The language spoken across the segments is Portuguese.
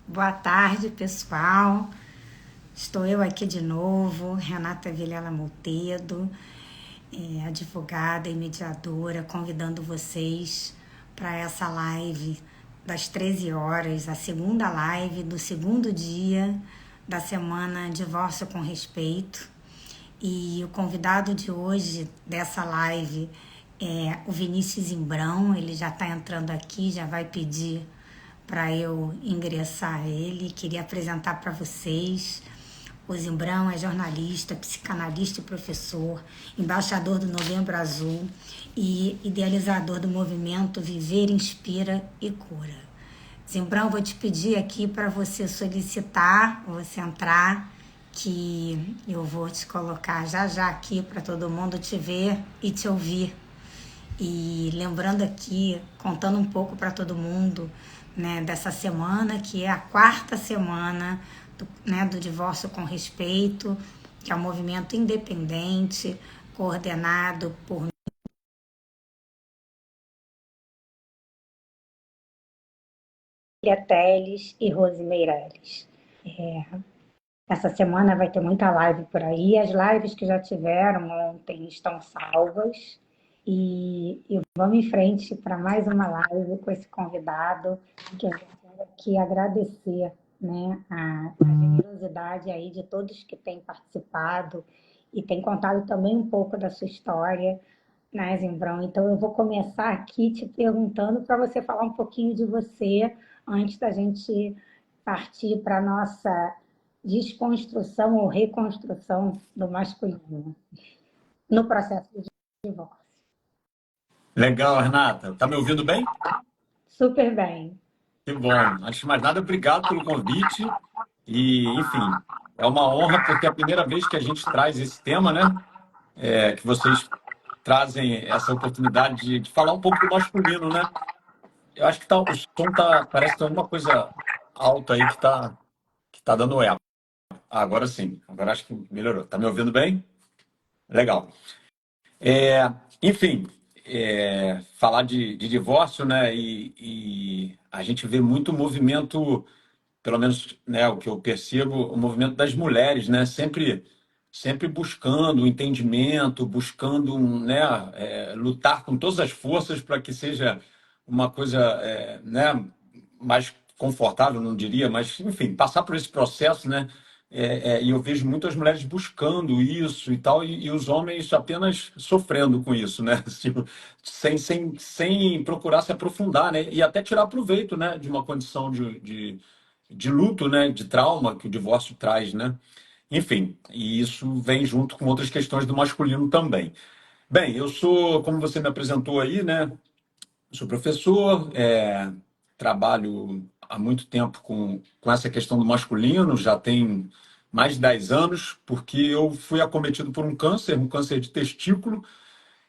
Boa tarde, pessoal. Estou eu aqui de novo, Renata Vilela Montedo, advogada e mediadora, convidando vocês para essa live das 13 horas, a segunda live do segundo dia da semana Divórcio com Respeito. E o convidado de hoje dessa live é o Vinícius Imbrão. Ele já está entrando aqui, já vai pedir para eu ingressar ele. Queria apresentar para vocês. O Zimbrão é jornalista, psicanalista e professor, embaixador do Novembro Azul e idealizador do movimento Viver, Inspira e Cura. Zimbrão, vou te pedir aqui para você solicitar, você entrar, que eu vou te colocar já já aqui para todo mundo te ver e te ouvir. E lembrando aqui, contando um pouco para todo mundo, né, dessa semana, que é a quarta semana do Divórcio com Respeito, que é um movimento independente, coordenado por Miriam Teles e Rose Meirelles. Essa semana vai ter muita live por aí. As lives que já tiveram ontem estão salvas. E vamos em frente para mais uma live com esse convidado, que eu quero aqui agradecer, né, a generosidade aí de todos que têm participado e têm contado também um pouco da sua história, né, Zimbrão? Então eu vou começar aqui te perguntando para você falar um pouquinho de você antes da gente partir para a nossa desconstrução ou reconstrução do masculino no processo de divórcio. Legal, Renata. Tá me ouvindo bem? Super bem. Que bom. Antes de mais nada, obrigado pelo convite. E, enfim, é uma honra porque é a primeira vez que a gente traz esse tema, né? Que vocês trazem essa oportunidade de falar um pouco do masculino, né? Eu acho que o som parece que tem alguma coisa alta aí que tá dando eco. Ah, agora sim. Agora acho que melhorou. Tá me ouvindo bem? Legal. Enfim, falar de divórcio, né? E a gente vê muito movimento, pelo menos, né, o que eu percebo, o movimento das mulheres, né? Sempre buscando o entendimento, buscando, né, lutar com todas as forças para que seja uma coisa, né, mais confortável, não diria, mas, enfim, passar por esse processo, né? E eu vejo muitas mulheres buscando isso e tal, e os homens apenas sofrendo com isso, né? Tipo, sem procurar se aprofundar, né? E até tirar proveito, né, de uma condição de luto, né, de trauma que o divórcio traz, né? Enfim, e isso vem junto com outras questões do masculino também. Bem, eu sou, como você me apresentou aí, né? Sou professor, trabalho há muito tempo com essa questão do masculino, já tem mais de 10 anos, porque eu fui acometido por um câncer de testículo,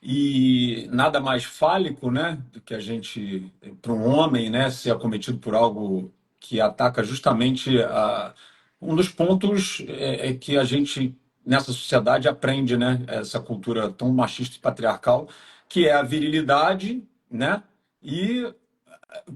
e nada mais fálico, né, do que para um homem, né, ser acometido por algo que ataca justamente um dos pontos que a gente, nessa sociedade, aprende, né, essa cultura tão machista e patriarcal, que é a virilidade, né, e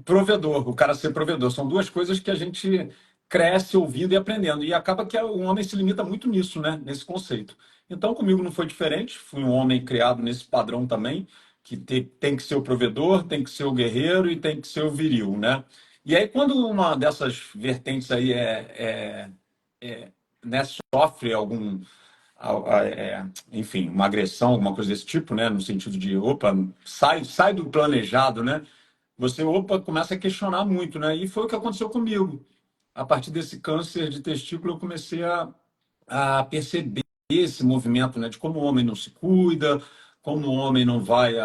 provedor, o cara ser provedor. São duas coisas que a gente cresce ouvindo e aprendendo. E acaba que o homem se limita muito nisso, né? Nesse conceito. Então, comigo não foi diferente. Fui um homem criado nesse padrão também, que tem que ser o provedor, tem que ser o guerreiro e tem que ser o viril, né? E aí, quando uma dessas vertentes aí né, sofre enfim, uma agressão, alguma coisa desse tipo, né? No sentido de, opa, sai do planejado, né? Você, opa, começa a questionar muito, né? E foi o que aconteceu comigo. A partir desse câncer de testículo, eu comecei a perceber esse movimento, né? De como o homem não se cuida, como o homem não vai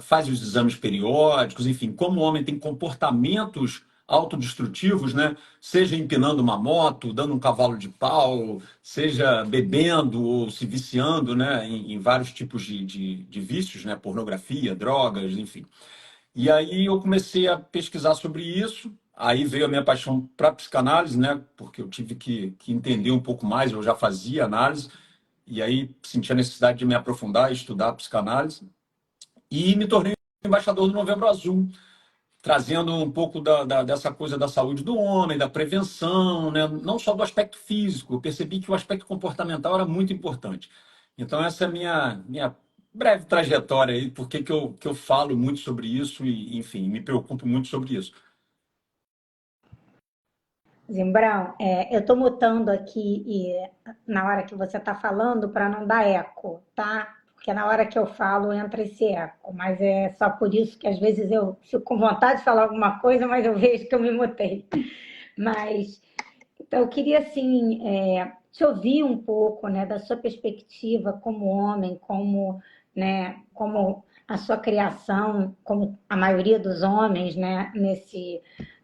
faz os exames periódicos, enfim, como o homem tem comportamentos autodestrutivos, né? Seja empinando uma moto, dando um cavalo de pau, seja bebendo ou se viciando, né? Em vários tipos de vícios, né? Pornografia, drogas, enfim. E aí eu comecei a pesquisar sobre isso. Aí veio a minha paixão para psicanálise, né? Porque eu tive que entender um pouco mais. Eu já fazia análise e aí senti a necessidade de me aprofundar e estudar psicanálise. E me tornei embaixador do Novembro Azul. trazendo um pouco dessa coisa da saúde do homem, da prevenção, né? Não só do aspecto físico. Eu percebi que o aspecto comportamental era muito importante. Então, essa é a minha breve trajetória aí, porque que eu falo muito sobre isso e, enfim, me preocupo muito sobre isso. Zimbrão, eu estou mutando aqui na hora que você está falando para não dar eco, tá? Porque na hora que eu falo entra esse eco, mas é só por isso que às vezes eu fico com vontade de falar alguma coisa, mas eu vejo que eu me mutei. Mas então, eu queria assim te ouvir um pouco, né, da sua perspectiva como homem, como, né, como a sua criação, como a maioria dos homens, né,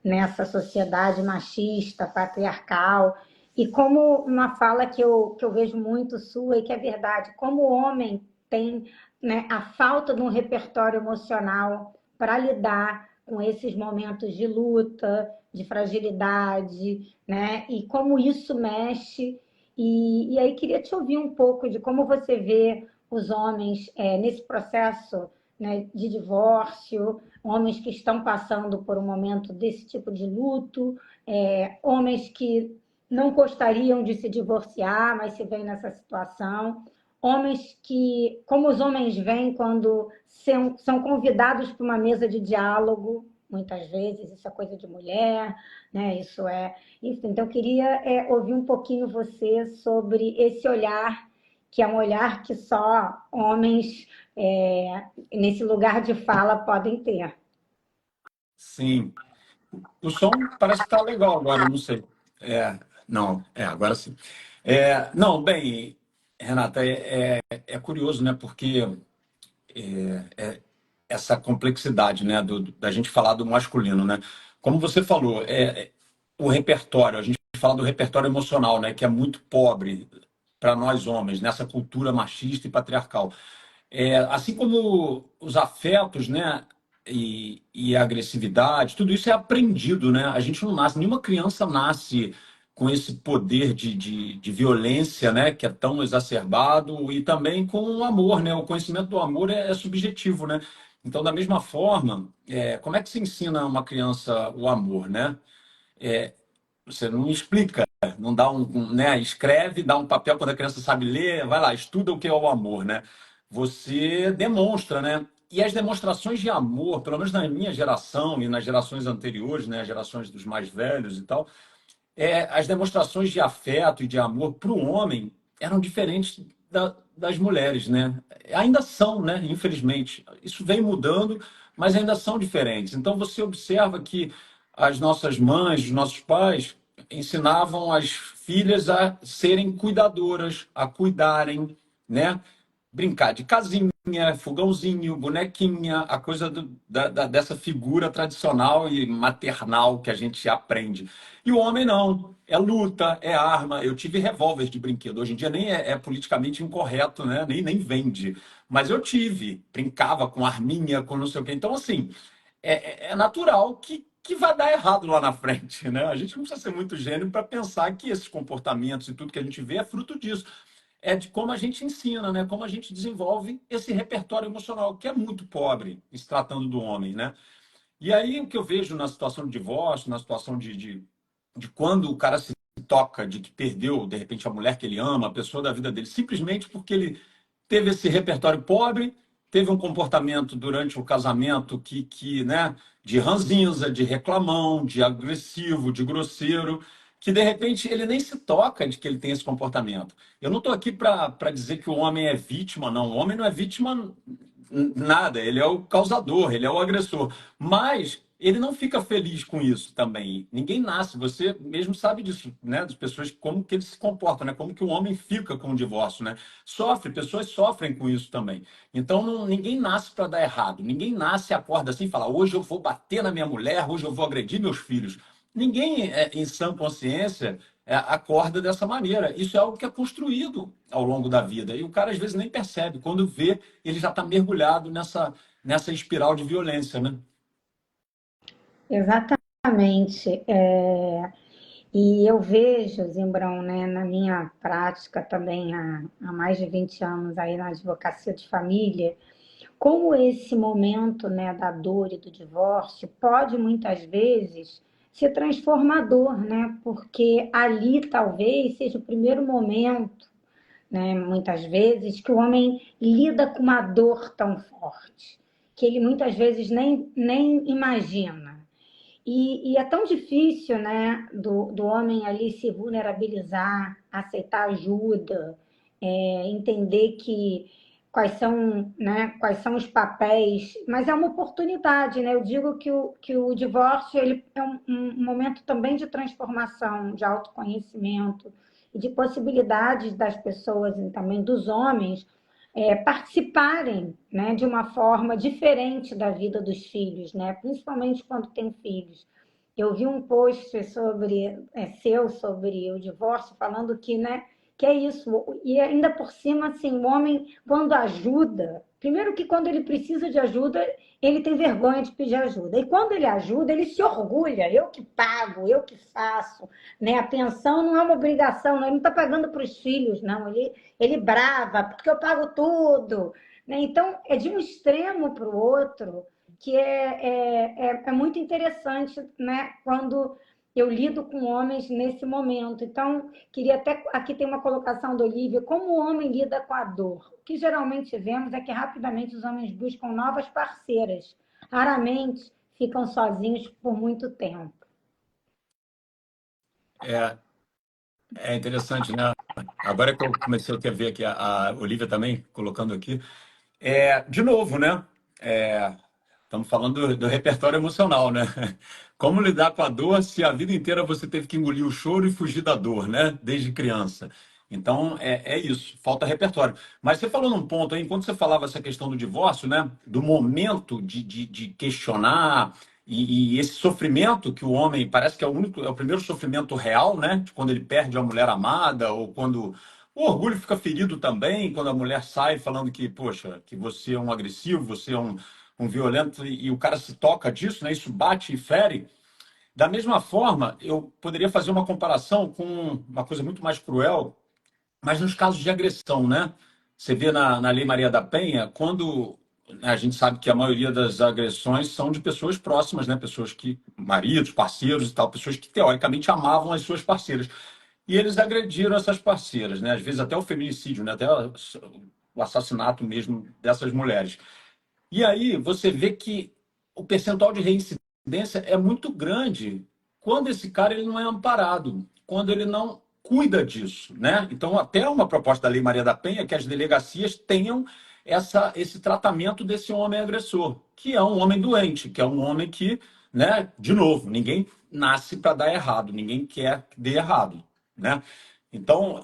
nessa sociedade machista, patriarcal, e como uma fala que eu vejo muito sua e que é verdade, como o homem tem, né, a falta de um repertório emocional para lidar com esses momentos de luta, de fragilidade, né? E como isso mexe. E aí queria te ouvir um pouco de como você vê os homens nesse processo, né, de divórcio, homens que estão passando por um momento desse tipo de luto, homens que não gostariam de se divorciar, mas se veem nessa situação, homens que, como os homens veem quando são convidados para uma mesa de diálogo, muitas vezes, isso é coisa de mulher, né? Isso é. Enfim, então, eu queria ouvir um pouquinho você sobre esse olhar, que é um olhar que só homens nesse lugar de fala podem ter. Sim. O som parece que está legal agora, não sei. Não, agora sim. Não, bem, Renata, é curioso, né? Porque essa complexidade, né, da gente falar do masculino, né? Como você falou, o repertório, a gente fala do repertório emocional, né, que é muito pobre para nós homens, nessa cultura machista e patriarcal. Assim como os afetos, né, e a agressividade, tudo isso é aprendido, né? A gente não nasce, nenhuma criança nasce com esse poder de violência, né, que é tão exacerbado, e também com o amor, né? O conhecimento do amor é subjetivo, né? Então, da mesma forma, como é que se ensina a uma criança o amor, né? Você não explica, não dá né? Escreve, dá um papel quando a criança sabe ler, vai lá, estuda o que é o amor, né? Você demonstra, né? E as demonstrações de amor, pelo menos na minha geração e nas gerações anteriores, né, as gerações dos mais velhos e tal, as demonstrações de afeto e de amor para o homem eram diferentes das mulheres, né? Ainda são, né? Infelizmente. Isso vem mudando, mas ainda são diferentes. Então você observa que as nossas mães, os nossos pais ensinavam as filhas a serem cuidadoras, a cuidarem, né? Brincar de casinha, fogãozinho, bonequinha, a coisa dessa figura tradicional e maternal que a gente aprende. E o homem não. É luta, é arma. Eu tive revólver de brinquedo. Hoje em dia nem é politicamente incorreto, né? Nem vende. Mas eu tive. Brincava com arminha, com não sei o quê. Então, assim, é natural que vai dar errado lá na frente, né? A gente não precisa ser muito gênio para pensar que esses comportamentos e tudo que a gente vê é fruto disso. É de como a gente ensina, né? Como a gente desenvolve esse repertório emocional, que é muito pobre, se tratando do homem, né? E aí o que eu vejo na situação de divórcio, na situação de quando o cara se toca de que perdeu, de repente, a mulher que ele ama, a pessoa da vida dele, simplesmente porque ele teve esse repertório pobre, teve um comportamento durante o casamento né, de ranzinza, de reclamão, de agressivo, de grosseiro, que de repente ele nem se toca de que ele tem esse comportamento. Eu não estou aqui para dizer que o homem é vítima, não. O homem não é vítima nada, ele é o causador, ele é o agressor. Mas ele não fica feliz com isso também. Ninguém nasce, você mesmo sabe disso, né? Das pessoas, como que eles se comportam, né? Como que o homem fica com o divórcio, né? Sofre, pessoas sofrem com isso também. Então, ninguém nasce para dar errado. Ninguém nasce e acorda assim e fala, hoje eu vou bater na minha mulher, hoje eu vou agredir meus filhos. Ninguém, em sã consciência, acorda dessa maneira. Isso é algo que é construído ao longo da vida. E o cara, às vezes, nem percebe. Quando vê, ele já está mergulhado nessa espiral de violência, né? Exatamente. E eu vejo, Zimbrão, né, na minha prática também há mais de 20 anos aí na advocacia de família, como esse momento, né, da dor e do divórcio pode muitas vezes ser transformador, né? Porque ali talvez seja o primeiro momento, né, muitas vezes, que o homem lida com uma dor tão forte, que ele muitas vezes nem imagina. E é tão difícil, né, do homem ali se vulnerabilizar, aceitar ajuda, entender quais são os papéis, mas é uma oportunidade, né? Eu digo que o divórcio ele é um momento também de transformação, de autoconhecimento e de possibilidades das pessoas e também dos homens participarem, né, de uma forma diferente da vida dos filhos, né? Principalmente quando tem filhos. Eu vi um post sobre o divórcio falando que, né, que é isso. E ainda por cima, assim, o homem, quando ajuda, primeiro que quando ele precisa de ajuda, ele tem vergonha de pedir ajuda. E quando ele ajuda, ele se orgulha. Eu que pago, eu que faço. Né? A pensão não é uma obrigação, não. Ele não está pagando para os filhos, não. Ele brava, porque eu pago tudo. Né? Então, é de um extremo para o outro que é muito interessante, né? Quando eu lido com homens nesse momento. Então, queria até. Aqui tem uma colocação da Olivia: como o homem lida com a dor? O que geralmente vemos é que rapidamente os homens buscam novas parceiras. Raramente ficam sozinhos por muito tempo. É, é interessante, né? Agora que eu comecei a ver aqui a Olivia também colocando aqui, de novo, né? É, Estamos falando do repertório emocional, né? Como lidar com a dor se a vida inteira você teve que engolir o choro e fugir da dor, né? Desde criança. Então, é isso, falta repertório. Mas você falou num ponto aí, enquanto você falava essa questão do divórcio, né? Do momento de questionar e esse sofrimento que o homem, parece que é o único, é o primeiro sofrimento real, né? De quando ele perde a mulher amada ou quando o orgulho fica ferido também, quando a mulher sai falando que, poxa, que você é um agressivo, você é um violento e o cara se toca disso, né? Isso bate e fere. Da mesma forma, eu poderia fazer uma comparação com uma coisa muito mais cruel, mas nos casos de agressão, né? Você vê na Lei Maria da Penha, quando a gente sabe que a maioria das agressões são de pessoas próximas, né? Pessoas que, maridos, parceiros e tal, pessoas que teoricamente amavam as suas parceiras. E eles agrediram essas parceiras, né? Às vezes até o feminicídio, né? Até o assassinato mesmo dessas mulheres. E aí você vê que o percentual de reincidência é muito grande quando esse cara ele não é amparado, quando ele não cuida disso, né? Então, até uma proposta da Lei Maria da Penha é que as delegacias tenham esse tratamento desse homem agressor, que é um homem doente, que é um homem que, né? De novo, ninguém nasce para dar errado, ninguém quer que dê errado, né? Então,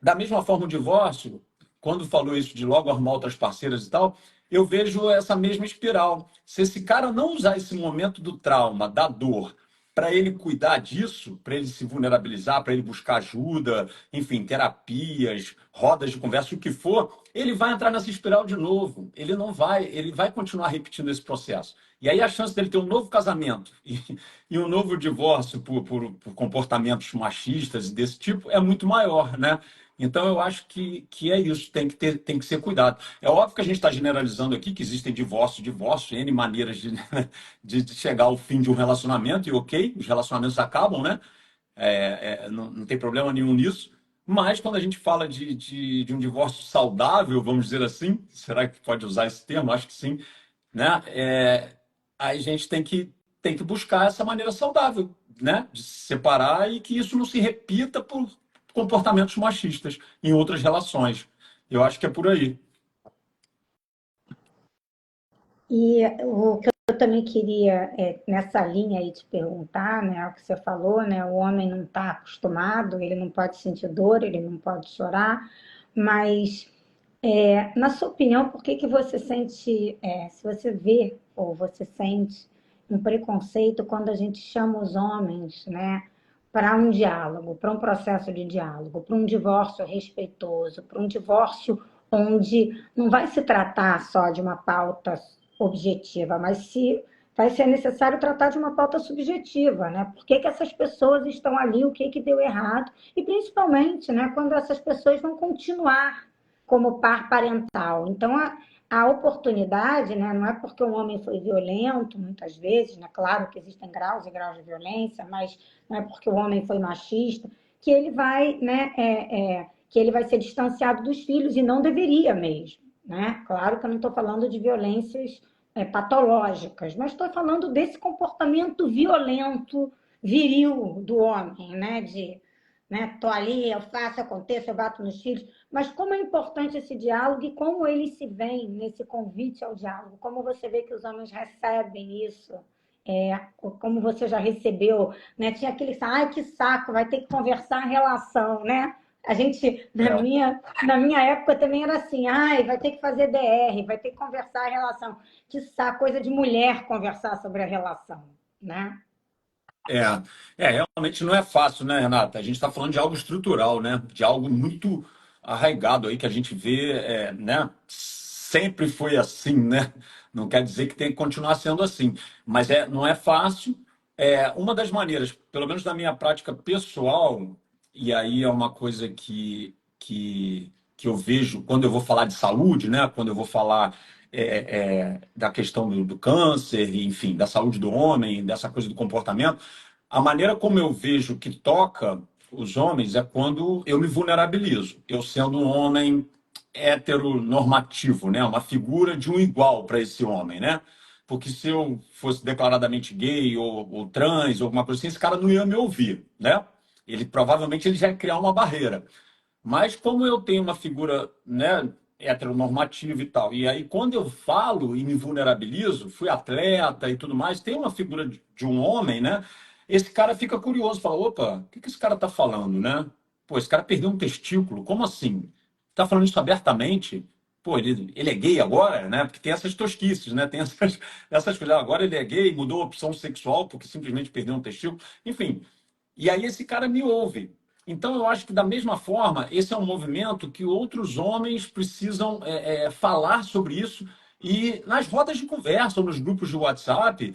da mesma forma, o divórcio, quando falou isso de logo arrumar outras parceiras e tal, eu vejo essa mesma espiral. Se esse cara não usar esse momento do trauma, da dor, para ele cuidar disso, para ele se vulnerabilizar, para ele buscar ajuda, enfim, terapias, rodas de conversa, o que for, ele vai entrar nessa espiral de novo. Ele vai continuar repetindo esse processo. E aí a chance dele ter um novo casamento e um novo divórcio por comportamentos machistas desse tipo é muito maior, né? Então, eu acho que é isso, tem que ser cuidado. É óbvio que a gente está generalizando aqui que existem divórcio, N maneiras de chegar ao fim de um relacionamento, e ok, os relacionamentos acabam, né? Não tem problema nenhum nisso. Mas quando a gente fala de um divórcio saudável, vamos dizer assim, será que pode usar esse termo? Acho que sim, né? A gente tem que buscar essa maneira saudável, né? De se separar e que isso não se repita por comportamentos machistas em outras relações. Eu acho que é por aí. E o que eu também queria, nessa linha aí, te perguntar, né, o que você falou, né, o homem não está acostumado, ele não pode sentir dor, ele não pode chorar, mas, na sua opinião, por que que você sente, se você vê ou você sente um preconceito quando a gente chama os homens, né, para um diálogo, para um processo de diálogo, para um divórcio respeitoso, para um divórcio onde não vai se tratar só de uma pauta objetiva, mas se vai ser necessário tratar de uma pauta subjetiva, né? Por que que essas pessoas estão ali, o que que deu errado, e principalmente, né, quando essas pessoas vão continuar como par parental. Então, a oportunidade, né, não é porque um homem foi violento, muitas vezes, né, claro que existem graus e graus de violência, mas não é porque o homem foi machista que ele vai, né, que ele vai ser distanciado dos filhos, e não deveria mesmo, né? Claro que eu não estou falando de violências patológicas, mas estou falando desse comportamento violento, viril do homem, né, de né, tô ali, eu faço, aconteço, eu bato nos filhos, mas como é importante esse diálogo e como eles se veem nesse convite ao diálogo, como você vê que os homens recebem isso, como você já recebeu, né? Tinha aquele, ai que saco, vai ter que conversar a relação, né? A gente, É, na minha época também era assim, ai, vai ter que fazer DR, vai ter que conversar a relação. Que saco, coisa de mulher conversar sobre a relação, né? é, realmente não é fácil, né, Renata? A gente está falando de algo estrutural, né? De algo muito arraigado aí que a gente vê, né? Sempre foi assim, né? Não quer dizer que tem que continuar sendo assim, mas não é fácil. Uma das maneiras, pelo menos na minha prática pessoal, e aí é uma coisa que eu vejo quando eu vou falar de saúde, né? Quando eu vou falar da questão do câncer, enfim, da saúde do homem, dessa coisa do comportamento. A maneira como eu vejo que toca os homens é quando eu me vulnerabilizo. Eu sendo um homem heteronormativo, né? Uma figura de um igual para esse homem, né? Porque se eu fosse declaradamente gay ou trans ou alguma coisa assim, esse cara não ia me ouvir, né? Provavelmente ele já ia criar uma barreira. Mas como eu tenho uma figura, né, heteronormativa e tal, e aí quando eu falo e me vulnerabilizo, fui atleta e tudo mais, tem uma figura de um homem, né? Esse cara fica curioso, fala, opa, o que que esse cara tá falando, né? Pô, esse cara perdeu um testículo, como assim? Tá falando isso abertamente? Pô, ele é gay agora, né? Porque tem essas tosquices, né? Tem essas coisas. Agora ele é gay, mudou a opção sexual porque simplesmente perdeu um testículo. Enfim, e aí esse cara me ouve. Então eu acho que da mesma forma, esse é um movimento que outros homens precisam falar sobre isso e nas rodas de conversa ou nos grupos de WhatsApp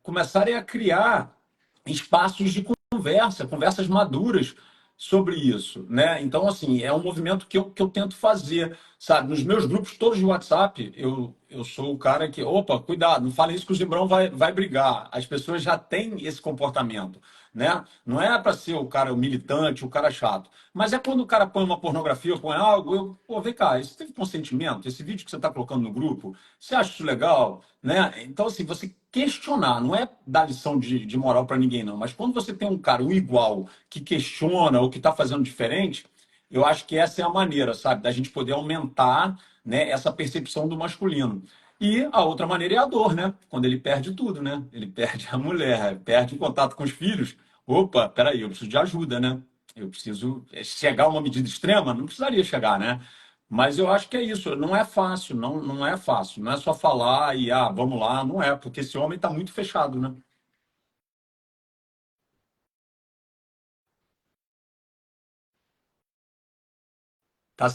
começarem a criar espaços de conversa, conversas maduras sobre isso, né? Então, assim, é um movimento que eu tento fazer, sabe? Nos meus grupos todos de WhatsApp, eu sou o cara que, opa, cuidado, não fale isso que o Gibrão vai brigar. As pessoas já têm esse comportamento, né? Não é para ser o cara o militante, o cara chato, mas é quando o cara põe uma pornografia, põe algo, pô, vem cá, isso teve consentimento? Esse vídeo que você está colocando no grupo, você acha isso legal, né? Então, assim, você questionar, não é dar lição de moral para ninguém, não, mas quando você tem um cara, um igual, que questiona ou que está fazendo diferente, eu acho que essa é a maneira, sabe, da gente poder aumentar, né, essa percepção do masculino. E a outra maneira é a dor, né? Quando ele perde tudo, né? Ele perde a mulher, perde o contato com os filhos. Opa, peraí, eu preciso de ajuda, né? Eu preciso chegar a uma medida extrema, não precisaria chegar, né? Mas eu acho que é isso, não é fácil, não é fácil, não é só falar e vamos lá, não é, porque esse homem está muito fechado, né? Tá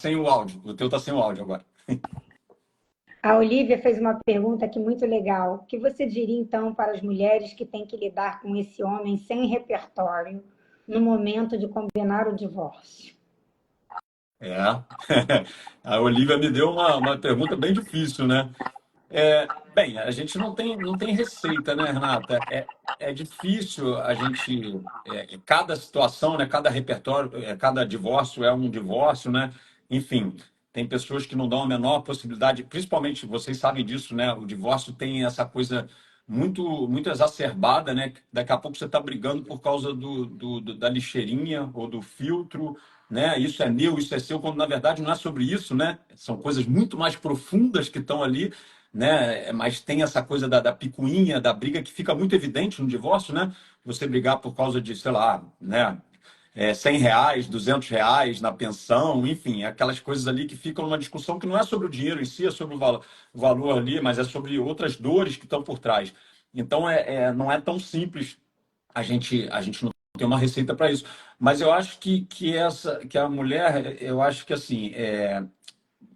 sem o áudio, o teu tá sem o áudio agora. A Olivia fez uma pergunta aqui muito legal. O que você diria então para as mulheres que têm que lidar com esse homem sem repertório no momento de combinar o divórcio? É. A Olivia me deu uma pergunta bem difícil, né? Bem, a gente não tem receita, né, Renata? É difícil a gente. Cada situação, né, cada repertório, cada divórcio é um divórcio, né? Enfim, tem pessoas que não dão a menor possibilidade, principalmente vocês sabem disso, né? O divórcio tem essa coisa muito, muito exacerbada, né? Daqui a pouco você está brigando por causa da lixeirinha ou do filtro, né? Isso é meu, isso é seu, quando na verdade não é sobre isso, né? São coisas muito mais profundas que estão ali, né? Mas tem essa coisa da picuinha, da briga que fica muito evidente no divórcio, né? Você brigar por causa de, sei lá, né? R$ 100, R$ 200 na pensão, enfim, aquelas coisas ali que ficam numa discussão que não é sobre o dinheiro em si, é sobre o valor ali, mas é sobre outras dores que estão por trás. Então, não é tão simples, a gente não tem uma receita para isso. Mas eu acho que a mulher, eu acho que assim,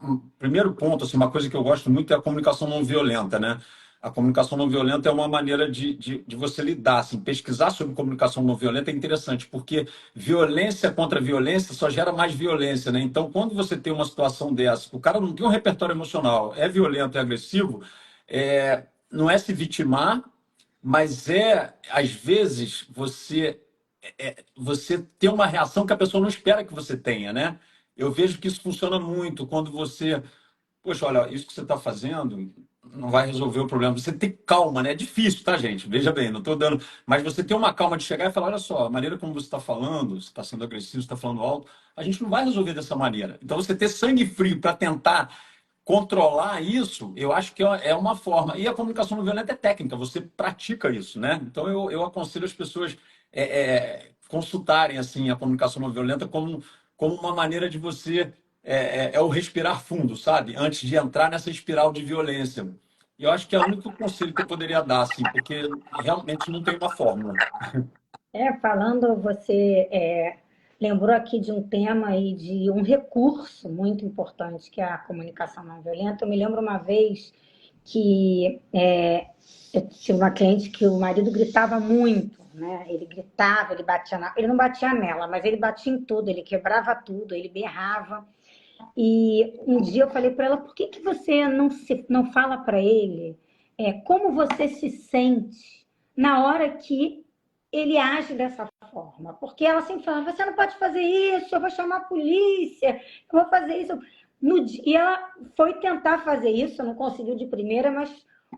um primeiro ponto, assim, uma coisa que eu gosto muito é a comunicação não violenta, né? a comunicação não violenta é uma maneira de você lidar, assim, pesquisar sobre comunicação não violenta é interessante, porque violência contra violência só gera mais violência, né? Então, quando você tem uma situação dessa, o cara não tem um repertório emocional, é violento, é agressivo, não é se vitimar, mas às vezes, você ter uma reação que a pessoa não espera que você tenha, né? Eu vejo que isso funciona muito quando você, poxa, olha, isso que você está fazendo não vai resolver o problema. Você tem calma, né? É difícil, tá, gente? Veja bem, não estou dando. Mas você tem uma calma de chegar e falar: olha só, a maneira como você está falando, você está sendo agressivo, você está falando alto, a gente não vai resolver dessa maneira. Então, você ter sangue frio para tentar controlar isso, eu acho que é uma forma. E a comunicação não violenta é técnica, você pratica isso, né? Então, eu aconselho as pessoas consultarem assim a comunicação não violenta como uma maneira de você o respirar fundo, sabe? Antes de entrar nessa espiral de violência. E eu acho que é o único conselho que eu poderia dar, assim, porque realmente não tem uma fórmula. Falando, você lembrou aqui de um tema e de um recurso muito importante que é a comunicação não violenta. Eu me lembro uma vez que eu tive uma cliente que o marido gritava muito, né? Ele gritava, ele batia ele não batia nela, mas ele batia em tudo, ele quebrava tudo, ele berrava. E um dia eu falei para ela: por que que você não fala para ele como você se sente na hora que ele age dessa forma? Porque ela sempre falava: você não pode fazer isso, eu vou chamar a polícia, eu vou fazer isso. E ela foi tentar fazer isso, não conseguiu de primeira, mas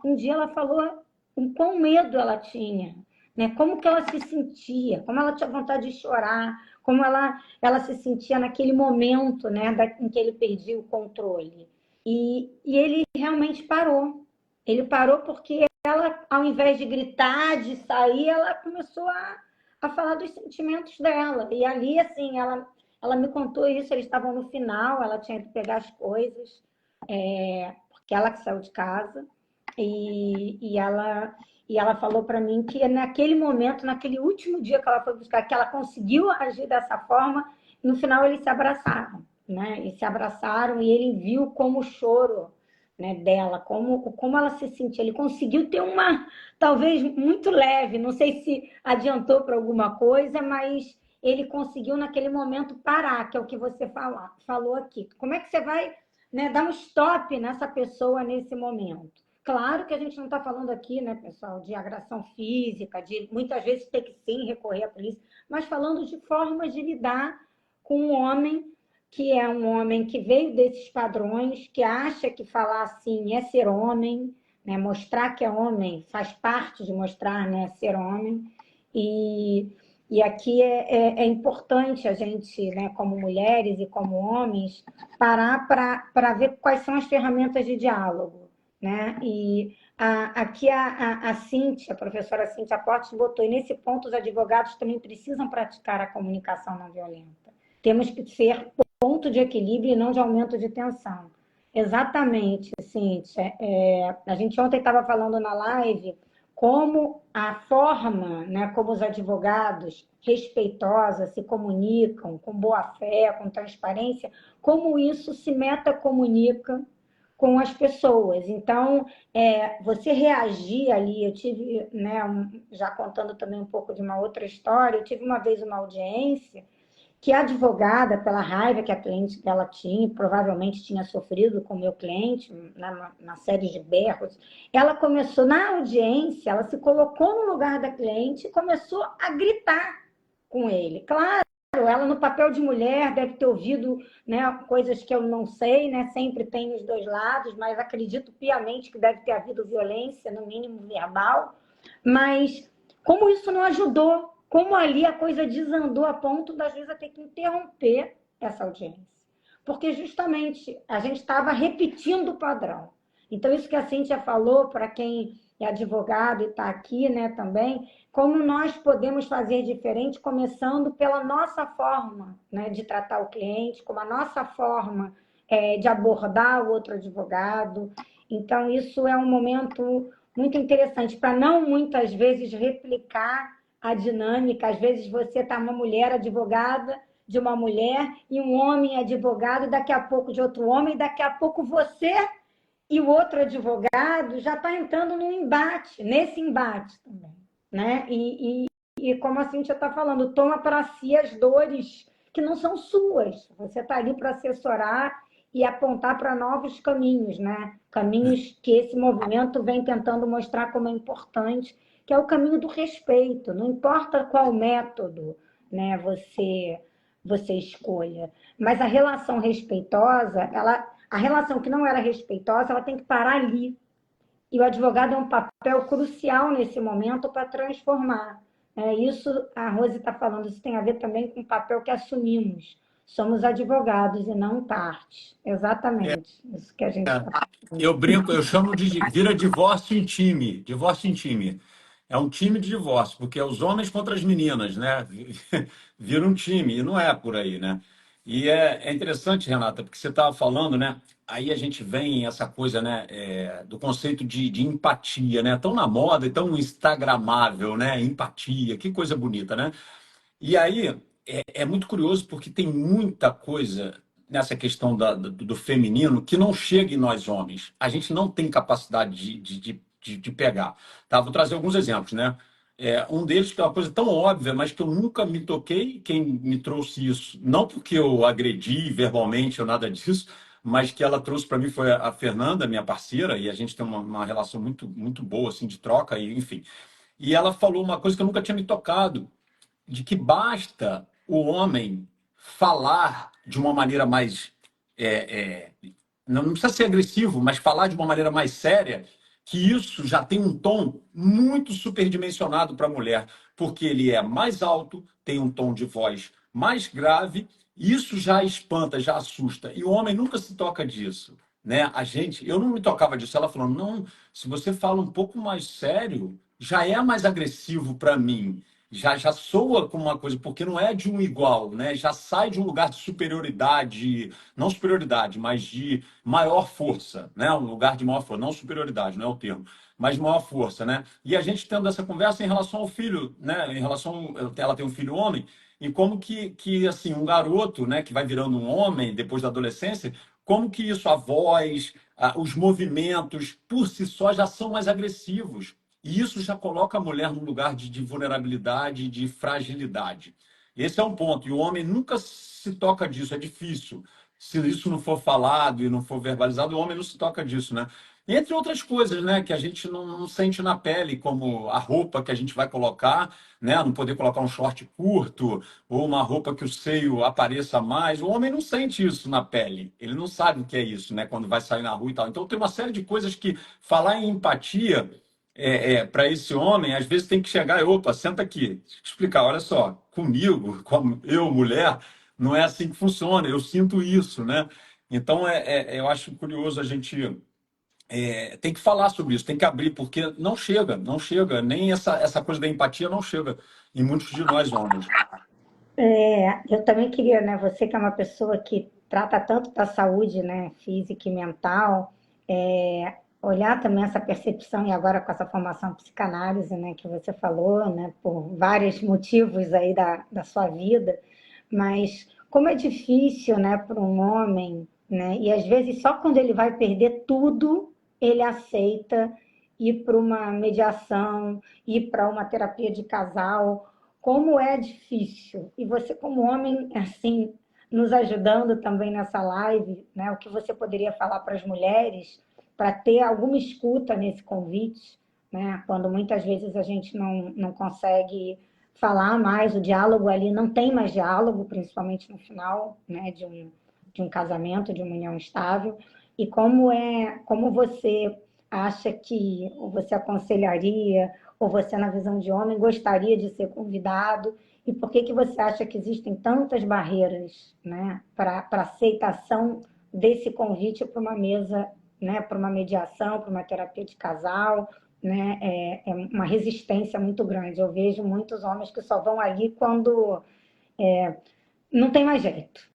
um dia ela falou o quão medo ela tinha, né? Como que ela se sentia, como ela tinha vontade de chorar, como ela se sentia naquele momento, né, em que ele perdia o controle. E ele realmente parou. Ele parou porque ela, ao invés de gritar, de sair, ela começou a falar dos sentimentos dela. E ali, assim, ela me contou isso, eles estavam no final, ela tinha ido pegar as coisas, porque ela que saiu de casa, e ela falou para mim que naquele momento, naquele último dia que ela foi buscar, que ela conseguiu agir dessa forma, no final eles se abraçaram, né? E se abraçaram e ele viu como o choro, né, dela, como ela se sentia. Ele conseguiu ter talvez muito leve, não sei se adiantou para alguma coisa, mas ele conseguiu naquele momento parar, que é o que você falou aqui. Como é que você vai, né, dar um stop nessa pessoa nesse momento? Claro que a gente não está falando aqui, né, pessoal, de agressão física, de muitas vezes ter que sim recorrer à polícia, mas falando de formas de lidar com um homem que é um homem que veio desses padrões, que acha que falar assim é ser homem, né, mostrar que é homem faz parte de mostrar, né, ser homem. E aqui é importante a gente, né, como mulheres e como homens, parar para ver quais são as ferramentas de diálogo, né? E aqui a Cíntia, a professora Cíntia Portes, botou, e nesse ponto os advogados também precisam praticar a comunicação não violenta. Temos que ser ponto de equilíbrio e não de aumento de tensão. Exatamente, Cíntia. A gente ontem estava falando na live como a forma, né, como os advogados respeitosa se comunicam, com boa fé, com transparência, como isso se metacomunica com as pessoas. Então, você reagir ali, eu tive, né, já contando também um pouco de uma outra história, eu tive uma vez uma audiência que a advogada, pela raiva que a cliente dela tinha, provavelmente tinha sofrido com o meu cliente, na série de berros, ela começou, na audiência, ela se colocou no lugar da cliente e começou a gritar com ele. Claro, ela no papel de mulher deve ter ouvido, né, coisas que eu não sei, né, sempre tem os dois lados, mas acredito piamente que deve ter havido violência, no mínimo verbal, mas como isso não ajudou, como ali a coisa desandou a ponto da juíza ter que interromper essa audiência. Porque justamente a gente estava repetindo o padrão. Então, isso que a Cíntia falou, para quem é advogado e está aqui, né, também, como nós podemos fazer diferente, começando pela nossa forma, né, de tratar o cliente, como a nossa forma de abordar o outro advogado. Então, isso é um momento muito interessante, para não muitas vezes replicar a dinâmica. Às vezes você está uma mulher advogada de uma mulher e um homem advogado, daqui a pouco de outro homem, daqui a pouco você e o outro advogado já está entrando no embate, nesse embate também, né? E como a Cíntia está falando, toma para si as dores que não são suas. Você está ali para assessorar e apontar para novos caminhos, né? Caminhos que esse movimento vem tentando mostrar como é importante, que é o caminho do respeito. Não importa qual método, né, você escolha, mas a relação respeitosa, a relação que não era respeitosa, ela tem que parar ali. E o advogado é um papel crucial nesse momento para transformar. Isso, a Rose está falando, isso tem a ver também com o papel que assumimos. Somos advogados e não partes. Exatamente, isso que a gente está falando. Eu brinco, eu chamo de vira divórcio em time, divórcio em time. É um time de divórcio, porque é os homens contra as meninas, né? Vira um time, e não é por aí, né? E é interessante, Renata, porque você estava falando, né? Aí a gente vem essa coisa, né? Do conceito de empatia, né? Tão na moda e tão instagramável, né? Empatia, que coisa bonita, né? E aí é muito curioso porque tem muita coisa nessa questão do feminino que não chega em nós homens. A gente não tem capacidade de pegar. Tá? Vou trazer alguns exemplos, né? Um deles que é uma coisa tão óbvia, mas que eu nunca me toquei, quem me trouxe isso, não porque eu agredi verbalmente ou nada disso, mas que ela trouxe para mim foi a Fernanda, minha parceira, e a gente tem uma relação muito, muito boa, assim, de troca, e, enfim. E ela falou uma coisa que eu nunca tinha me tocado, de que basta o homem falar de uma maneira mais. Não precisa ser agressivo, mas falar de uma maneira mais séria, que isso já tem um tom muito superdimensionado para a mulher, porque ele é mais alto, tem um tom de voz mais grave, isso já espanta, já assusta. E o homem nunca se toca disso. Né? Eu não me tocava disso. Ela falando, não, se você fala um pouco mais sério, já é mais agressivo para mim, já soa como uma coisa, porque não é de um igual, né? Já sai de um lugar de superioridade, não superioridade, mas de maior força, né? Um lugar de maior força, não superioridade, não é o termo, mas de maior força, né? E a gente tendo essa conversa em relação ao filho, né? Em relação, ela tem um filho homem, e como que assim, um garoto, né, que vai virando um homem depois da adolescência, como que isso, a voz, os movimentos, por si só, já são mais agressivos. E isso já coloca a mulher num lugar de vulnerabilidade, de fragilidade. Esse é um ponto. E o homem nunca se toca disso, é difícil. Se isso não for falado e não for verbalizado, o homem não se toca disso, né? Entre outras coisas, né, que a gente não sente na pele, como a roupa que a gente vai colocar, né, não poder colocar um short curto ou uma roupa que o seio apareça mais. O homem não sente isso na pele. Ele não sabe o que é isso, né, quando vai sair na rua e tal. Então tem uma série de coisas que falar em empatia para esse homem, às vezes tem que chegar e, opa, senta aqui, deixa eu te explicar, olha só, comigo, como eu, mulher, não é assim que funciona, eu sinto isso, né? Então, eu acho curioso a gente tem que falar sobre isso, tem que abrir, porque não chega, nem essa coisa da empatia não chega em muitos de nós homens. Eu também queria, né, você que é uma pessoa que trata tanto da saúde, né, física e mental, olhar também essa percepção e agora com essa formação psicanálise, né, que você falou, né, por vários motivos aí da sua vida, mas como é difícil, né, para um homem, né, e às vezes só quando ele vai perder tudo, ele aceita ir para uma mediação, ir para uma terapia de casal, como é difícil. E você, como homem, assim, nos ajudando também nessa live, né? O que você poderia falar para as mulheres para ter alguma escuta nesse convite, né? Quando muitas vezes a gente não consegue falar mais, o diálogo ali não tem mais diálogo, principalmente no final, né? De um casamento, de uma união estável. E como você acha que, ou você aconselharia, ou você, na visão de homem, gostaria de ser convidado? E por que você acha que existem tantas barreiras, né, para aceitação desse convite para uma mesa, né, para uma mediação, para uma terapia de casal? Né, é uma resistência muito grande. Eu vejo muitos homens que só vão ali quando não tem mais jeito.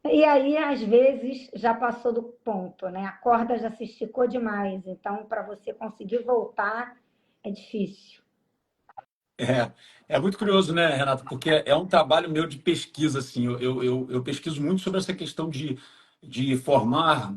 E aí, às vezes, já passou do ponto, né? A corda já se esticou demais. Então, para você conseguir voltar, é difícil. É muito curioso, né, Renato? Porque é um trabalho meu de pesquisa, assim. Eu pesquiso muito sobre essa questão de formar,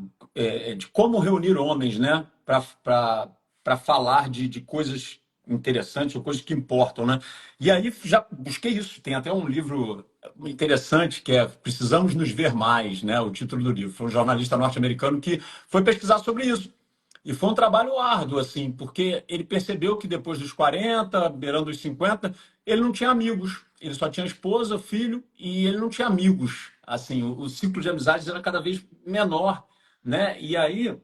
de como reunir homens, né, para falar de coisas interessantes ou coisas que importam, né? E aí já busquei isso. Tem até um livro interessante que é Precisamos nos ver mais, né? O título do livro. Foi um jornalista norte-americano que foi pesquisar sobre isso. E foi um trabalho árduo, assim, porque ele percebeu que depois dos 40, beirando os 50, ele não tinha amigos. Ele só tinha esposa, filho, e ele não tinha amigos. Assim, o ciclo de amizades era cada vez menor, né? E aí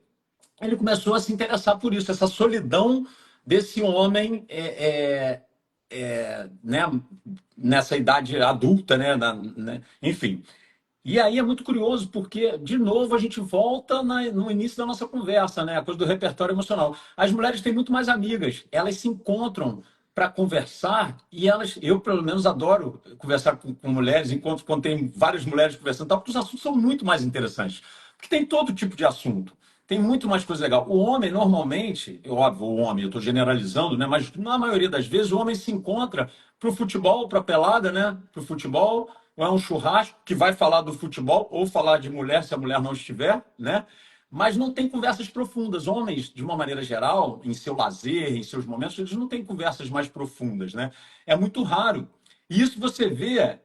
ele começou a se interessar por isso, essa solidão desse homem, né? Nessa idade adulta, né? Enfim. E aí é muito curioso, porque, de novo, a gente volta no início da nossa conversa, né? A coisa do repertório emocional. As mulheres têm muito mais amigas, elas se encontram para conversar e elas, eu pelo menos adoro conversar com mulheres, enquanto quando tem várias mulheres conversando, tal, porque os assuntos são muito mais interessantes. Porque tem todo tipo de assunto, tem muito mais coisa legal. O homem, normalmente, óbvio, o homem, eu estou generalizando, né? Mas na maioria das vezes o homem se encontra para o futebol, para a pelada, né? Para o futebol ou é um churrasco que vai falar do futebol ou falar de mulher se a mulher não estiver, né? Mas não tem conversas profundas. Homens, de uma maneira geral, em seu lazer, em seus momentos, eles não têm conversas mais profundas, né? É muito raro. E isso você vê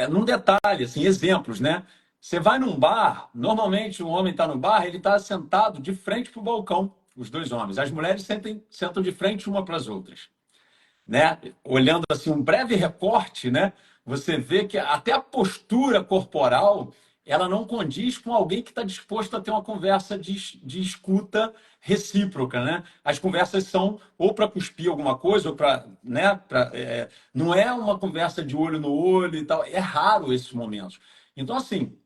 num detalhe, assim, exemplos, né? Você vai num bar, normalmente um homem está no bar, ele está sentado de frente para o balcão, os dois homens. As mulheres sentam de frente uma para as outras, né? Olhando assim um breve recorte, né? Você vê que até a postura corporal ela não condiz com alguém que está disposto a ter uma conversa de escuta recíproca, né? As conversas são ou para cuspir alguma coisa ou para, né? Não é uma conversa de olho no olho e tal. É raro esses momentos. Então assim,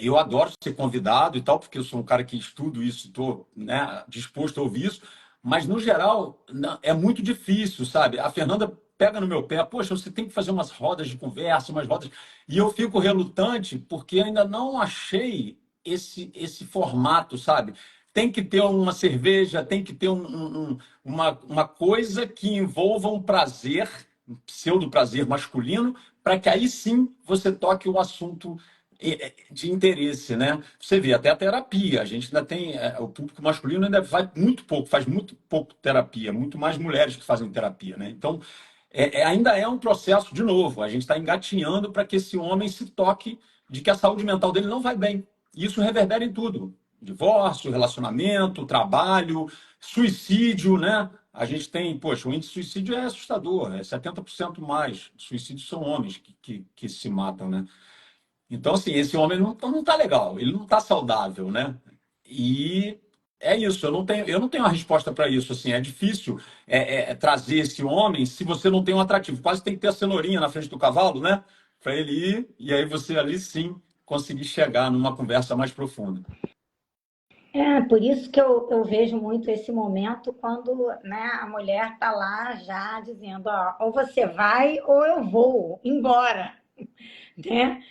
eu adoro ser convidado e tal, porque eu sou um cara que estudo isso, estou, né, disposto a ouvir isso, mas no geral é muito difícil, sabe? A Fernanda pega no meu pé, poxa, você tem que fazer umas rodas de conversa, umas rodas. E eu fico relutante porque ainda não achei esse formato, sabe? Tem que ter uma cerveja, tem que ter uma coisa que envolva um prazer, um pseudo prazer masculino, para que aí sim você toque o assunto de interesse, né? Você vê, até a terapia, a gente ainda tem, o público masculino ainda faz muito pouco terapia, muito mais mulheres que fazem terapia, né? Então, ainda é um processo, de novo, a gente está engatinhando para que esse homem se toque de que a saúde mental dele não vai bem. E isso reverbera em tudo. Divórcio, relacionamento, trabalho, suicídio, né? A gente tem, poxa, o índice de suicídio é assustador, é 70% mais. Suicídios são homens que se matam, né? Então, assim, esse homem não tá legal, ele não tá saudável, né? E é isso, eu não tenho uma resposta para isso, assim, é difícil trazer esse homem se você não tem um atrativo. Quase tem que ter a cenourinha na frente do cavalo, né? Para ele ir, e aí você ali sim conseguir chegar numa conversa mais profunda. Por isso que eu vejo muito esse momento quando, né, a mulher está lá já dizendo, ó, ou você vai ou eu vou embora, né?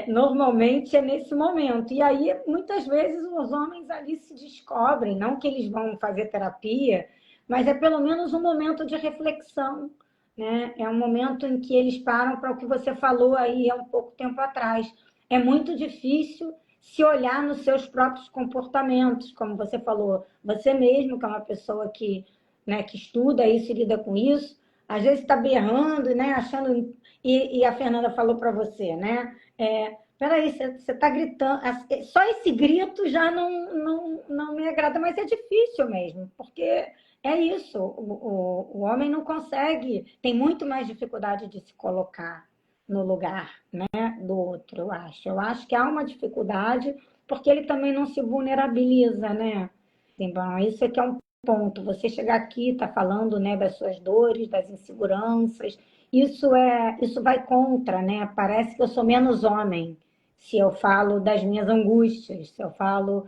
Normalmente é nesse momento. E aí, muitas vezes, os homens ali se descobrem, não que eles vão fazer terapia, mas é pelo menos um momento de reflexão, né? É um momento em que eles param para o que você falou aí há um pouco tempo atrás. É muito difícil se olhar nos seus próprios comportamentos, como você falou, você mesmo, que é uma pessoa que, né, que estuda isso e lida com isso, às vezes está berrando, né, achando. E a Fernanda falou para você, né? Peraí, você está gritando. Só esse grito já não me agrada, mas é difícil mesmo, porque é isso. O homem não consegue, tem muito mais dificuldade de se colocar no lugar, né, do outro, eu acho. Eu acho que há uma dificuldade porque ele também não se vulnerabiliza, né? Então, isso é que é um ponto. Você chegar aqui, está falando, né, das suas dores, das inseguranças, isso vai contra, né? Parece que eu sou menos homem se eu falo das minhas angústias, se eu falo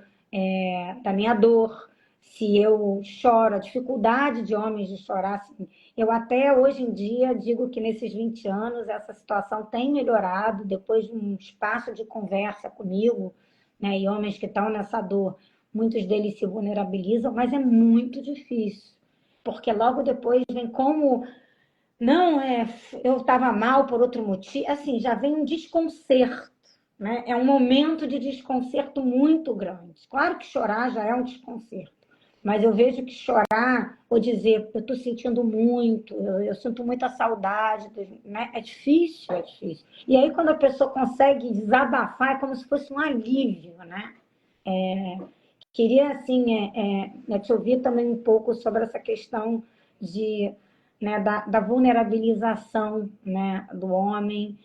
da minha dor, se eu choro, a dificuldade de homens de chorar. Assim, eu até hoje em dia digo que nesses 20 anos essa situação tem melhorado depois de um espaço de conversa comigo, né? E homens que estão nessa dor, muitos deles se vulnerabilizam, mas é muito difícil, porque logo depois vem como não, eu estava mal por outro motivo. Assim, já vem um desconcerto, né? É um momento de desconcerto muito grande. Claro que chorar já é um desconcerto, mas eu vejo que chorar ou dizer eu estou sentindo muito, eu sinto muita saudade, né? É difícil, é difícil. E aí quando a pessoa consegue desabafar, é como se fosse um alívio, né? Queria, assim, te ouvir também um pouco sobre essa questão de, né, da vulnerabilização, né, do homem,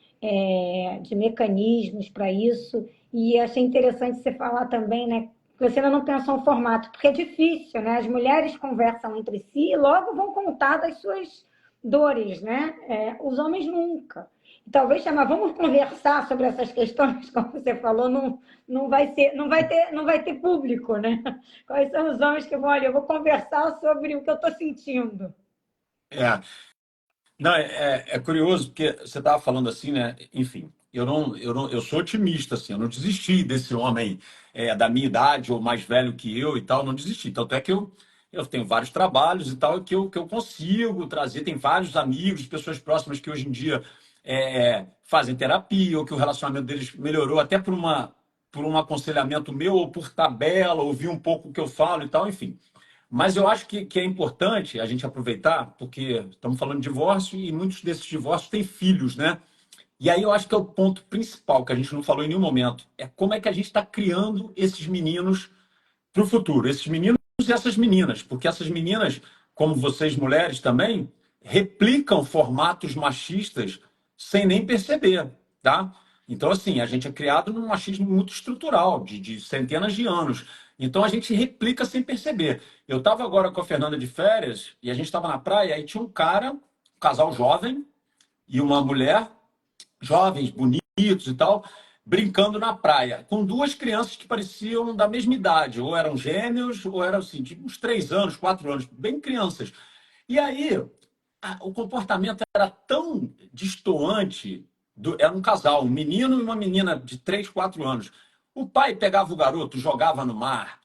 de mecanismos para isso. E achei interessante você falar também, né, que você ainda não pensou um formato, porque é difícil, né? As mulheres conversam entre si e logo vão contar das suas dores, né? Os homens nunca. E talvez chamar, vamos conversar sobre essas questões, como você falou, não vai ser, não vai ter público, né? Quais são os homens que vão, olha, eu vou conversar sobre o que eu estou sentindo. É, não, é curioso, porque você estava falando assim, né? Enfim, eu sou otimista, assim, eu não desisti desse homem da minha idade ou mais velho que eu e tal, não desisti. Tanto é que eu tenho vários trabalhos e tal que eu consigo trazer. Tem vários amigos, pessoas próximas que hoje em dia fazem terapia, ou que o relacionamento deles melhorou até por um aconselhamento meu, ou por tabela, ouvir um pouco o que eu falo e tal, enfim. Mas eu acho que é importante a gente aproveitar, porque estamos falando de divórcio e muitos desses divórcios têm filhos, né? E aí eu acho que é o ponto principal que a gente não falou em nenhum momento, é como é que a gente está criando esses meninos para o futuro, esses meninos e essas meninas, porque essas meninas, como vocês mulheres também, replicam formatos machistas sem nem perceber, tá? Então, assim, a gente é criado num machismo muito estrutural, de centenas de anos. Então, a gente replica sem perceber. Eu estava agora com a Fernanda de férias e a gente estava na praia e tinha um cara, um casal jovem e uma mulher, jovens, bonitos e tal, brincando na praia, com duas crianças que pareciam da mesma idade, ou eram gêmeos, ou eram assim, tipo uns 3 anos, 4 anos, bem crianças. E aí, o comportamento era tão destoante, era um casal, um menino e uma menina de 3, 4 anos. O pai pegava o garoto, jogava no mar,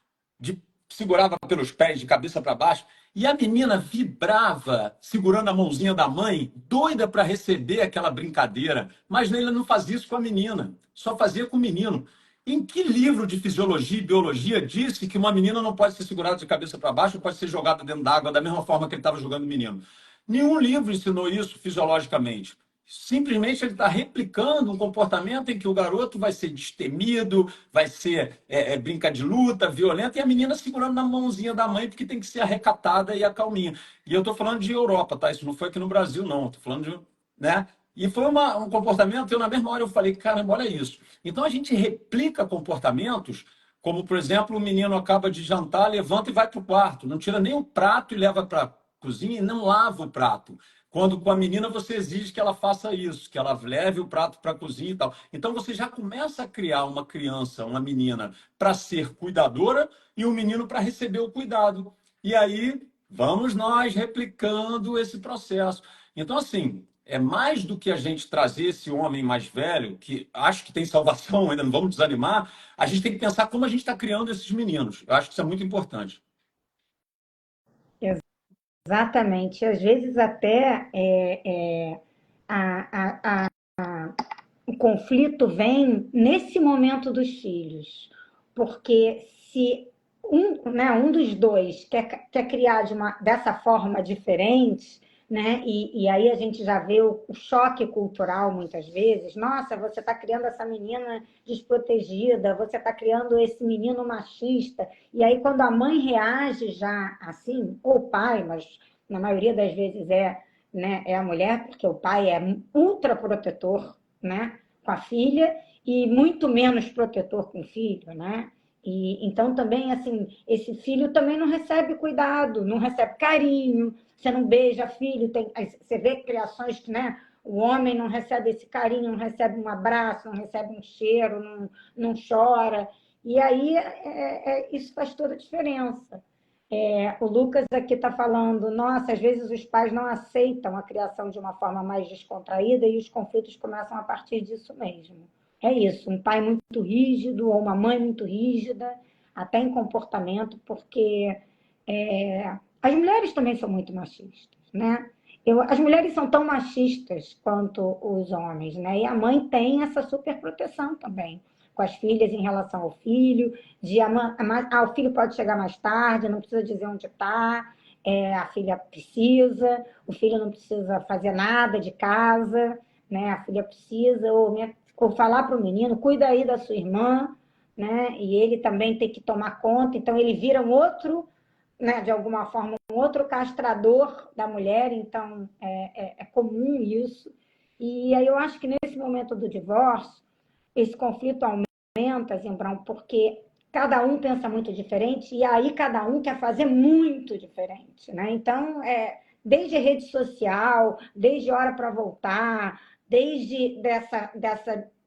segurava pelos pés de cabeça para baixo, e a menina vibrava, segurando a mãozinha da mãe, doida para receber aquela brincadeira. Mas ele não fazia isso com a menina, só fazia com o menino. Em que livro de fisiologia e biologia disse que uma menina não pode ser segurada de cabeça para baixo ou pode ser jogada dentro d'água da mesma forma que ele estava jogando o menino? Nenhum livro ensinou isso fisiologicamente. Simplesmente ele está replicando um comportamento em que o garoto vai ser destemido, vai ser brinca de luta, violento, e a menina segurando na mãozinha da mãe, porque tem que ser a recatada e a calminha. E eu estou falando de Europa, tá? Isso não foi aqui no Brasil, não. Estou falando de, né? E foi um comportamento, eu na mesma hora eu falei, caramba, olha isso. Então a gente replica comportamentos, como por exemplo, o menino acaba de jantar, levanta e vai para o quarto, não tira nem o prato e leva para a cozinha e não lava o prato. Quando com a menina você exige que ela faça isso, que ela leve o prato para a cozinha e tal. Então você já começa a criar uma criança, uma menina, para ser cuidadora e um menino para receber o cuidado. E aí vamos nós replicando esse processo. Então, assim, é mais do que a gente trazer esse homem mais velho, que acho que tem salvação, ainda não vamos desanimar, a gente tem que pensar como a gente está criando esses meninos. Eu acho que isso é muito importante. Exatamente. Às vezes até a, o conflito vem nesse momento dos filhos, porque se um dos dois quer criar dessa forma diferente, né? E aí a gente já vê o choque cultural muitas vezes. Nossa, você está criando essa menina desprotegida, você está criando esse menino machista. E aí quando a mãe reage já assim, ou o pai, mas na maioria das vezes né, é a mulher, porque o pai é ultra protetor, né, com a filha e muito menos protetor com o filho, né? E então também assim, esse filho também não recebe cuidado, não recebe carinho, você não beija filho, você vê criações que, né, o homem não recebe esse carinho, não recebe um abraço, não recebe um cheiro, não chora. E aí isso faz toda a diferença. O Lucas aqui está falando, nossa, às vezes os pais não aceitam a criação de uma forma mais descontraída e os conflitos começam a partir disso mesmo. É isso, um pai muito rígido ou uma mãe muito rígida, até em comportamento, porque as mulheres também são muito machistas, né? As mulheres são tão machistas quanto os homens, né? E a mãe tem essa super proteção também com as filhas em relação ao filho, o filho pode chegar mais tarde, não precisa dizer onde está, a filha precisa, o filho não precisa fazer nada de casa, né? A filha precisa, ou falar para o menino, cuida aí da sua irmã, né? E ele também tem que tomar conta, então ele vira um outro, né, de alguma forma, um outro castrador da mulher, então é comum isso. E aí eu acho que nesse momento do divórcio, esse conflito aumenta, Zembrão, porque cada um pensa muito diferente e aí cada um quer fazer muito diferente, né? Então, desde rede social, desde hora para voltar, desde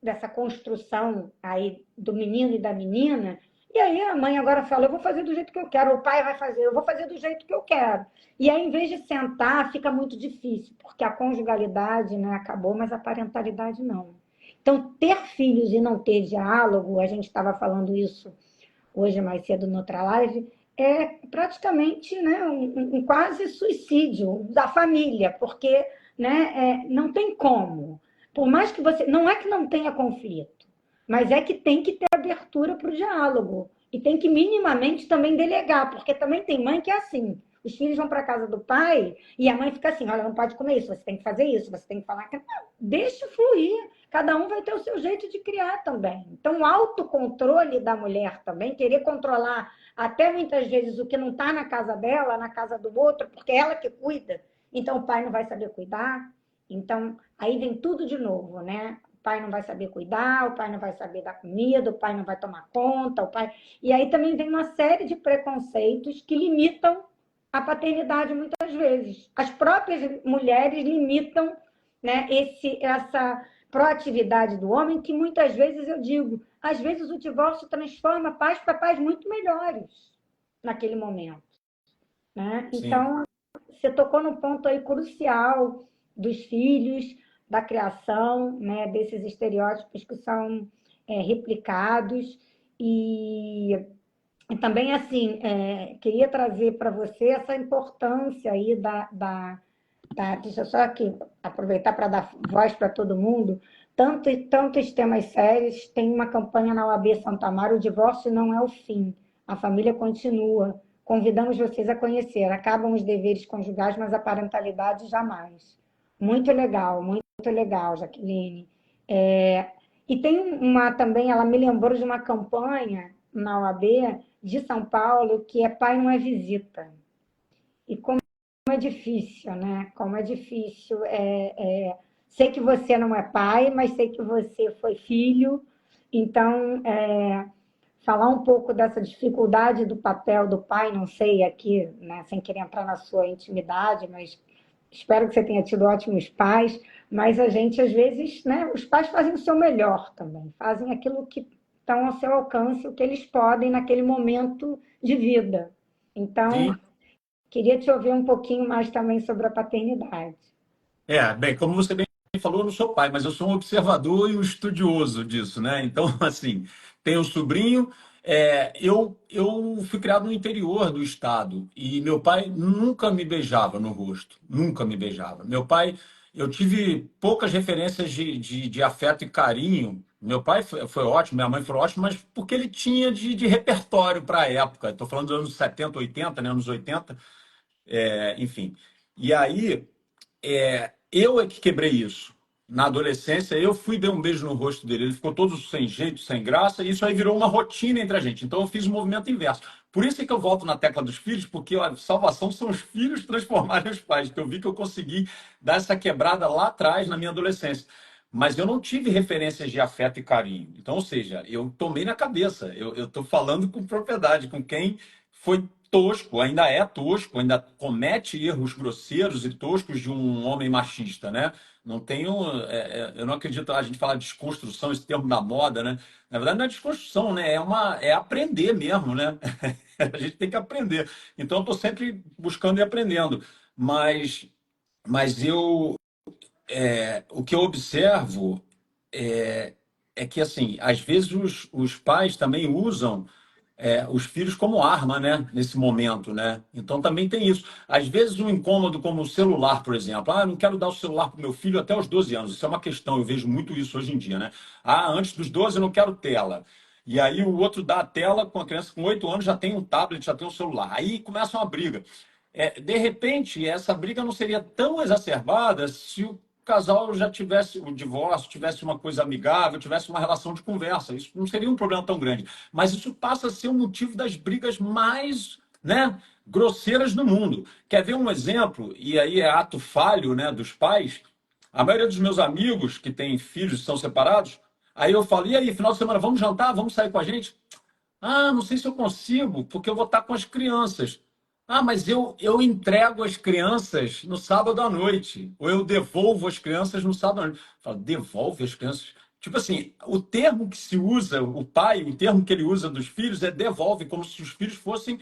dessa construção aí do menino e da menina, e aí a mãe agora fala, eu vou fazer do jeito que eu quero, o pai vai fazer, eu vou fazer do jeito que eu quero. E aí, em vez de sentar, fica muito difícil, porque a conjugalidade, né, acabou, mas a parentalidade não. Então, ter filhos e não ter diálogo, a gente estava falando isso hoje mais cedo noutra live, é praticamente, né, um quase suicídio da família, porque, né, não tem como. Por mais que você. Não é que não tenha conflito, mas é que tem que ter abertura para o diálogo. E tem que minimamente também delegar, porque também tem mãe que é assim. Os filhos vão para a casa do pai e a mãe fica assim: olha, não pode comer isso, você tem que fazer isso, você tem que falar. Não, deixa fluir. Cada um vai ter o seu jeito de criar também. Então, o autocontrole da mulher também, querer controlar até muitas vezes o que não está na casa dela, na casa do outro, porque é ela que cuida. Então, o pai não vai saber cuidar. Então, aí vem tudo de novo, né? O pai não vai saber cuidar, o pai não vai saber dar comida, o pai não vai tomar conta, o pai. E aí também vem uma série de preconceitos que limitam a paternidade muitas vezes. As próprias mulheres limitam, né, essa proatividade do homem, que muitas vezes eu digo, às vezes o divórcio transforma pais para pais muito melhores naquele momento, né? Sim. Então, você tocou no ponto aí crucial dos filhos, da criação, né, desses estereótipos que são replicados e também, assim, queria trazer para você essa importância aí deixa eu só aqui aproveitar para dar voz para todo mundo. Tantos temas sérios. Tem uma campanha na OAB Santa Amaro, o divórcio não é o fim, a família continua. Convidamos vocês a conhecer. Acabam os deveres conjugais, mas a parentalidade jamais. Muito legal, Jaqueline. E tem uma também, ela me lembrou de uma campanha na OAB de São Paulo, que é Pai Não é Visita. E como é difícil, né? Como é difícil. Sei que você não é pai, mas sei que você foi filho. Então, falar um pouco dessa dificuldade do papel do pai, não sei aqui, né, sem querer entrar na sua intimidade, mas espero que você tenha tido ótimos pais. Mas a gente, às vezes, né, os pais fazem o seu melhor também, fazem aquilo que estão ao seu alcance, o que eles podem naquele momento de vida. Então, Sim. queria te ouvir um pouquinho mais também sobre a paternidade. Bem, como você bem falou, eu não sou pai, mas eu sou um observador e um estudioso disso, né? Então, assim, tenho um sobrinho. Eu fui criado no interior do estado e meu pai nunca me beijava no rosto, nunca me beijava. Meu pai, eu tive poucas referências de afeto e carinho. Meu pai foi ótimo, minha mãe foi ótima, mas porque ele tinha de repertório para a época. Estou falando dos anos 70, 80, né? Anos 80, enfim. E aí. Eu é que quebrei isso. Na adolescência, eu fui dar um beijo no rosto dele. Ele ficou todo sem jeito, sem graça, e isso aí virou uma rotina entre a gente. Então, eu fiz o movimento inverso. Por isso é que eu volto na tecla dos filhos, porque a salvação são os filhos transformarem os pais. Que eu vi que eu consegui dar essa quebrada lá atrás, na minha adolescência. Mas eu não tive referências de afeto e carinho. Então, ou seja, eu tomei na cabeça. Eu estou falando com propriedade, com quem foi tosco, ainda é tosco, ainda comete erros grosseiros e toscos de um homem machista, né? Não tenho, eu não acredito, a gente fala desconstrução, esse termo da moda, né? Na verdade, não é desconstrução, né? É aprender mesmo, né? A gente tem que aprender. Então, eu estou sempre buscando e aprendendo. Mas, o que eu observo é que, assim, às vezes os pais também usam os filhos como arma, né? Nesse momento, né? Então também tem isso. Às vezes um incômodo como o celular, por exemplo. Ah, eu não quero dar o celular para o meu filho até os 12 anos. Isso é uma questão, eu vejo muito isso hoje em dia, né? Ah, antes dos 12 eu não quero tela. E aí o outro dá a tela, com a criança com 8 anos já tem um tablet, já tem um celular. Aí começa uma briga. De repente, essa briga não seria tão exacerbada se o casal já tivesse o divórcio, tivesse uma coisa amigável, tivesse uma relação de conversa. Isso não seria um problema tão grande. Mas isso passa a ser o motivo das brigas mais, né, grosseiras do mundo. Quer ver um exemplo? E aí é ato falho, né, dos pais. A maioria dos meus amigos que têm filhos e são separados, aí eu falo, e aí, final de semana, vamos jantar? Vamos sair com a gente? Ah, não sei se eu consigo, porque eu vou estar com as crianças. Ah, mas eu entrego as crianças no sábado à noite, ou eu devolvo as crianças no sábado à noite. Eu falo, devolve as crianças? Tipo assim, o termo que se usa, o pai, o termo que ele usa dos filhos é devolve, como se os filhos fossem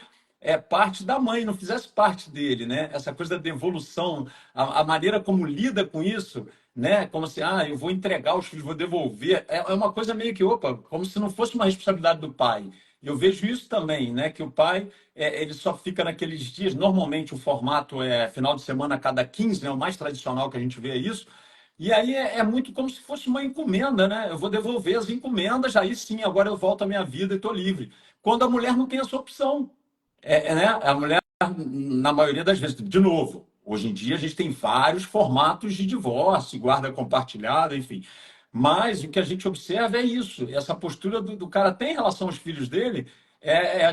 parte da mãe, não fizesse parte dele, né? Essa coisa da devolução, a maneira como lida com isso, né? Como se, eu vou entregar os filhos, vou devolver. É uma coisa meio que, opa, como se não fosse uma responsabilidade do pai. Eu vejo isso também, né? Que o pai, ele só fica naqueles dias. Normalmente o formato é final de semana a cada 15, né? O mais tradicional que a gente vê é isso. E aí é muito como se fosse uma encomenda, né? Eu vou devolver as encomendas, aí sim, agora eu volto à minha vida e estou livre. Quando a mulher não tem essa opção. Né? A mulher, na maioria das vezes, de novo, hoje em dia a gente tem vários formatos de divórcio, guarda compartilhada, enfim. Mas o que a gente observa é isso, essa postura do cara tem em relação aos filhos dele,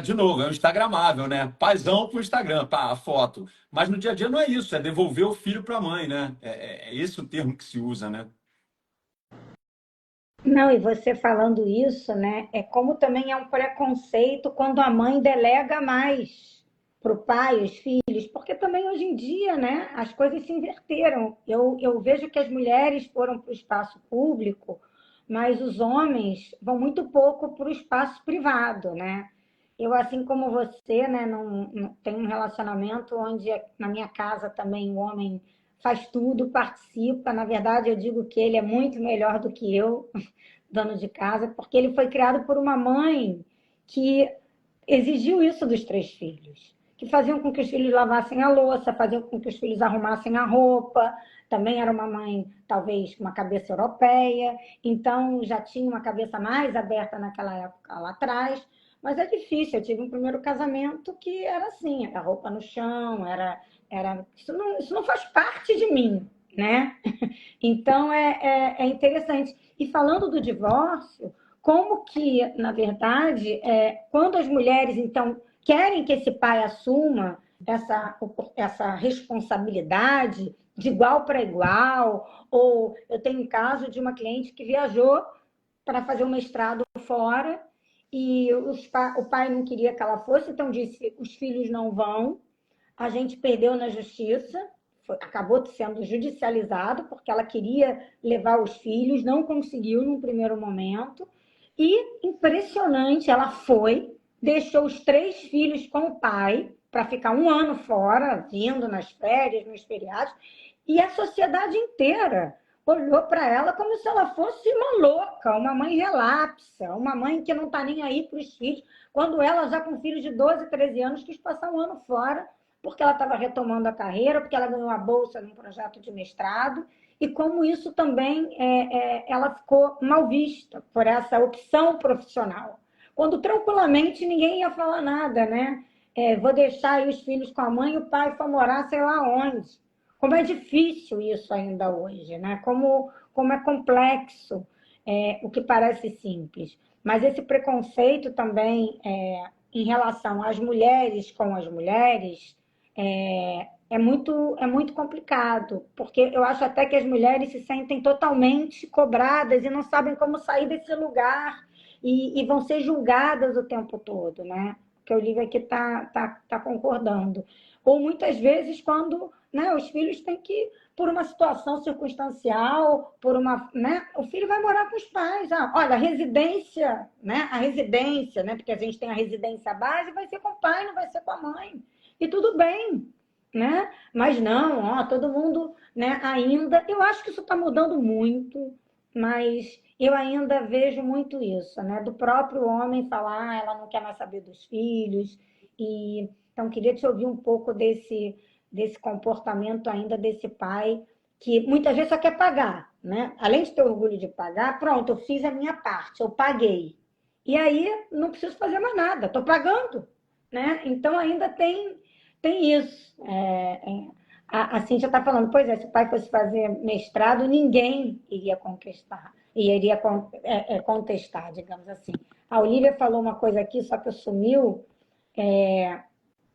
de novo, é um instagramável, né? Paizão pro Instagram, pá, a foto. Mas no dia a dia não é isso, é devolver o filho para a mãe, né? É esse o termo que se usa, né? Não, e você falando isso, né? É como também é um preconceito quando a mãe delega mais para o pai, os filhos, porque também hoje em dia, né, as coisas se inverteram. Eu vejo que as mulheres foram para o espaço público, mas os homens vão muito pouco para o espaço privado, né? Eu, assim como você, né, não tenho um relacionamento onde na minha casa também o homem faz tudo, participa. Na verdade, eu digo que ele é muito melhor do que eu, dono de casa, porque ele foi criado por uma mãe que exigiu isso dos três filhos, que faziam com que os filhos lavassem a louça, faziam com que os filhos arrumassem a roupa. Também era uma mãe, talvez, com uma cabeça europeia, então já tinha uma cabeça mais aberta naquela época lá atrás. Mas é difícil. Eu tive um primeiro casamento que era assim, era roupa no chão, isso não faz parte de mim, né? Então é interessante. E falando do divórcio, como que, na verdade, quando as mulheres, então, querem que esse pai assuma essa responsabilidade de igual para igual, ou eu tenho um caso de uma cliente que viajou para fazer um mestrado fora e o pai não queria que ela fosse, então disse: os filhos não vão. A gente perdeu na justiça, acabou sendo judicializado, porque ela queria levar os filhos, não conseguiu num primeiro momento. E impressionante, ela foi, deixou os três filhos com o pai, para ficar um ano fora, vindo nas férias, nos feriados, e a sociedade inteira olhou para ela como se ela fosse uma louca, uma mãe relapsa, uma mãe que não está nem aí para os filhos, quando ela, já com filhos de 12, 13 anos, quis passar um ano fora porque ela estava retomando a carreira, porque ela ganhou a bolsa num projeto de mestrado, e como isso também ela ficou mal vista por essa opção profissional. Quando tranquilamente ninguém ia falar nada, né? Vou deixar aí os filhos com a mãe e o pai foi morar sei lá onde. Como é difícil isso ainda hoje, né? Como é complexo o que parece simples. Mas esse preconceito também em relação às mulheres com as mulheres é muito complicado, porque eu acho até que as mulheres se sentem totalmente cobradas e não sabem como sair desse lugar e vão ser julgadas o tempo todo, né? Que o Olivia aqui tá concordando. Ou muitas vezes quando, né, os filhos têm que, por uma situação circunstancial, né, o filho vai morar com os pais. Olha, a residência, né, porque a gente tem a residência base, vai ser com o pai, não vai ser com a mãe. E tudo bem, né? Mas não, todo mundo, né, ainda. Eu acho que isso está mudando muito, mas eu ainda vejo muito isso, né? Do próprio homem falar, ah, ela não quer mais saber dos filhos. E então queria te ouvir um pouco desse comportamento ainda desse pai que muitas vezes só quer pagar, né? Além de ter orgulho de pagar, pronto, eu fiz a minha parte, eu paguei. E aí não preciso fazer mais nada, estou pagando, né? Então ainda tem isso. A Cíntia está falando, pois é, se o pai fosse fazer mestrado, ninguém iria conquistar, iria contestar, digamos assim. A Olivia falou uma coisa aqui, só que sumiu.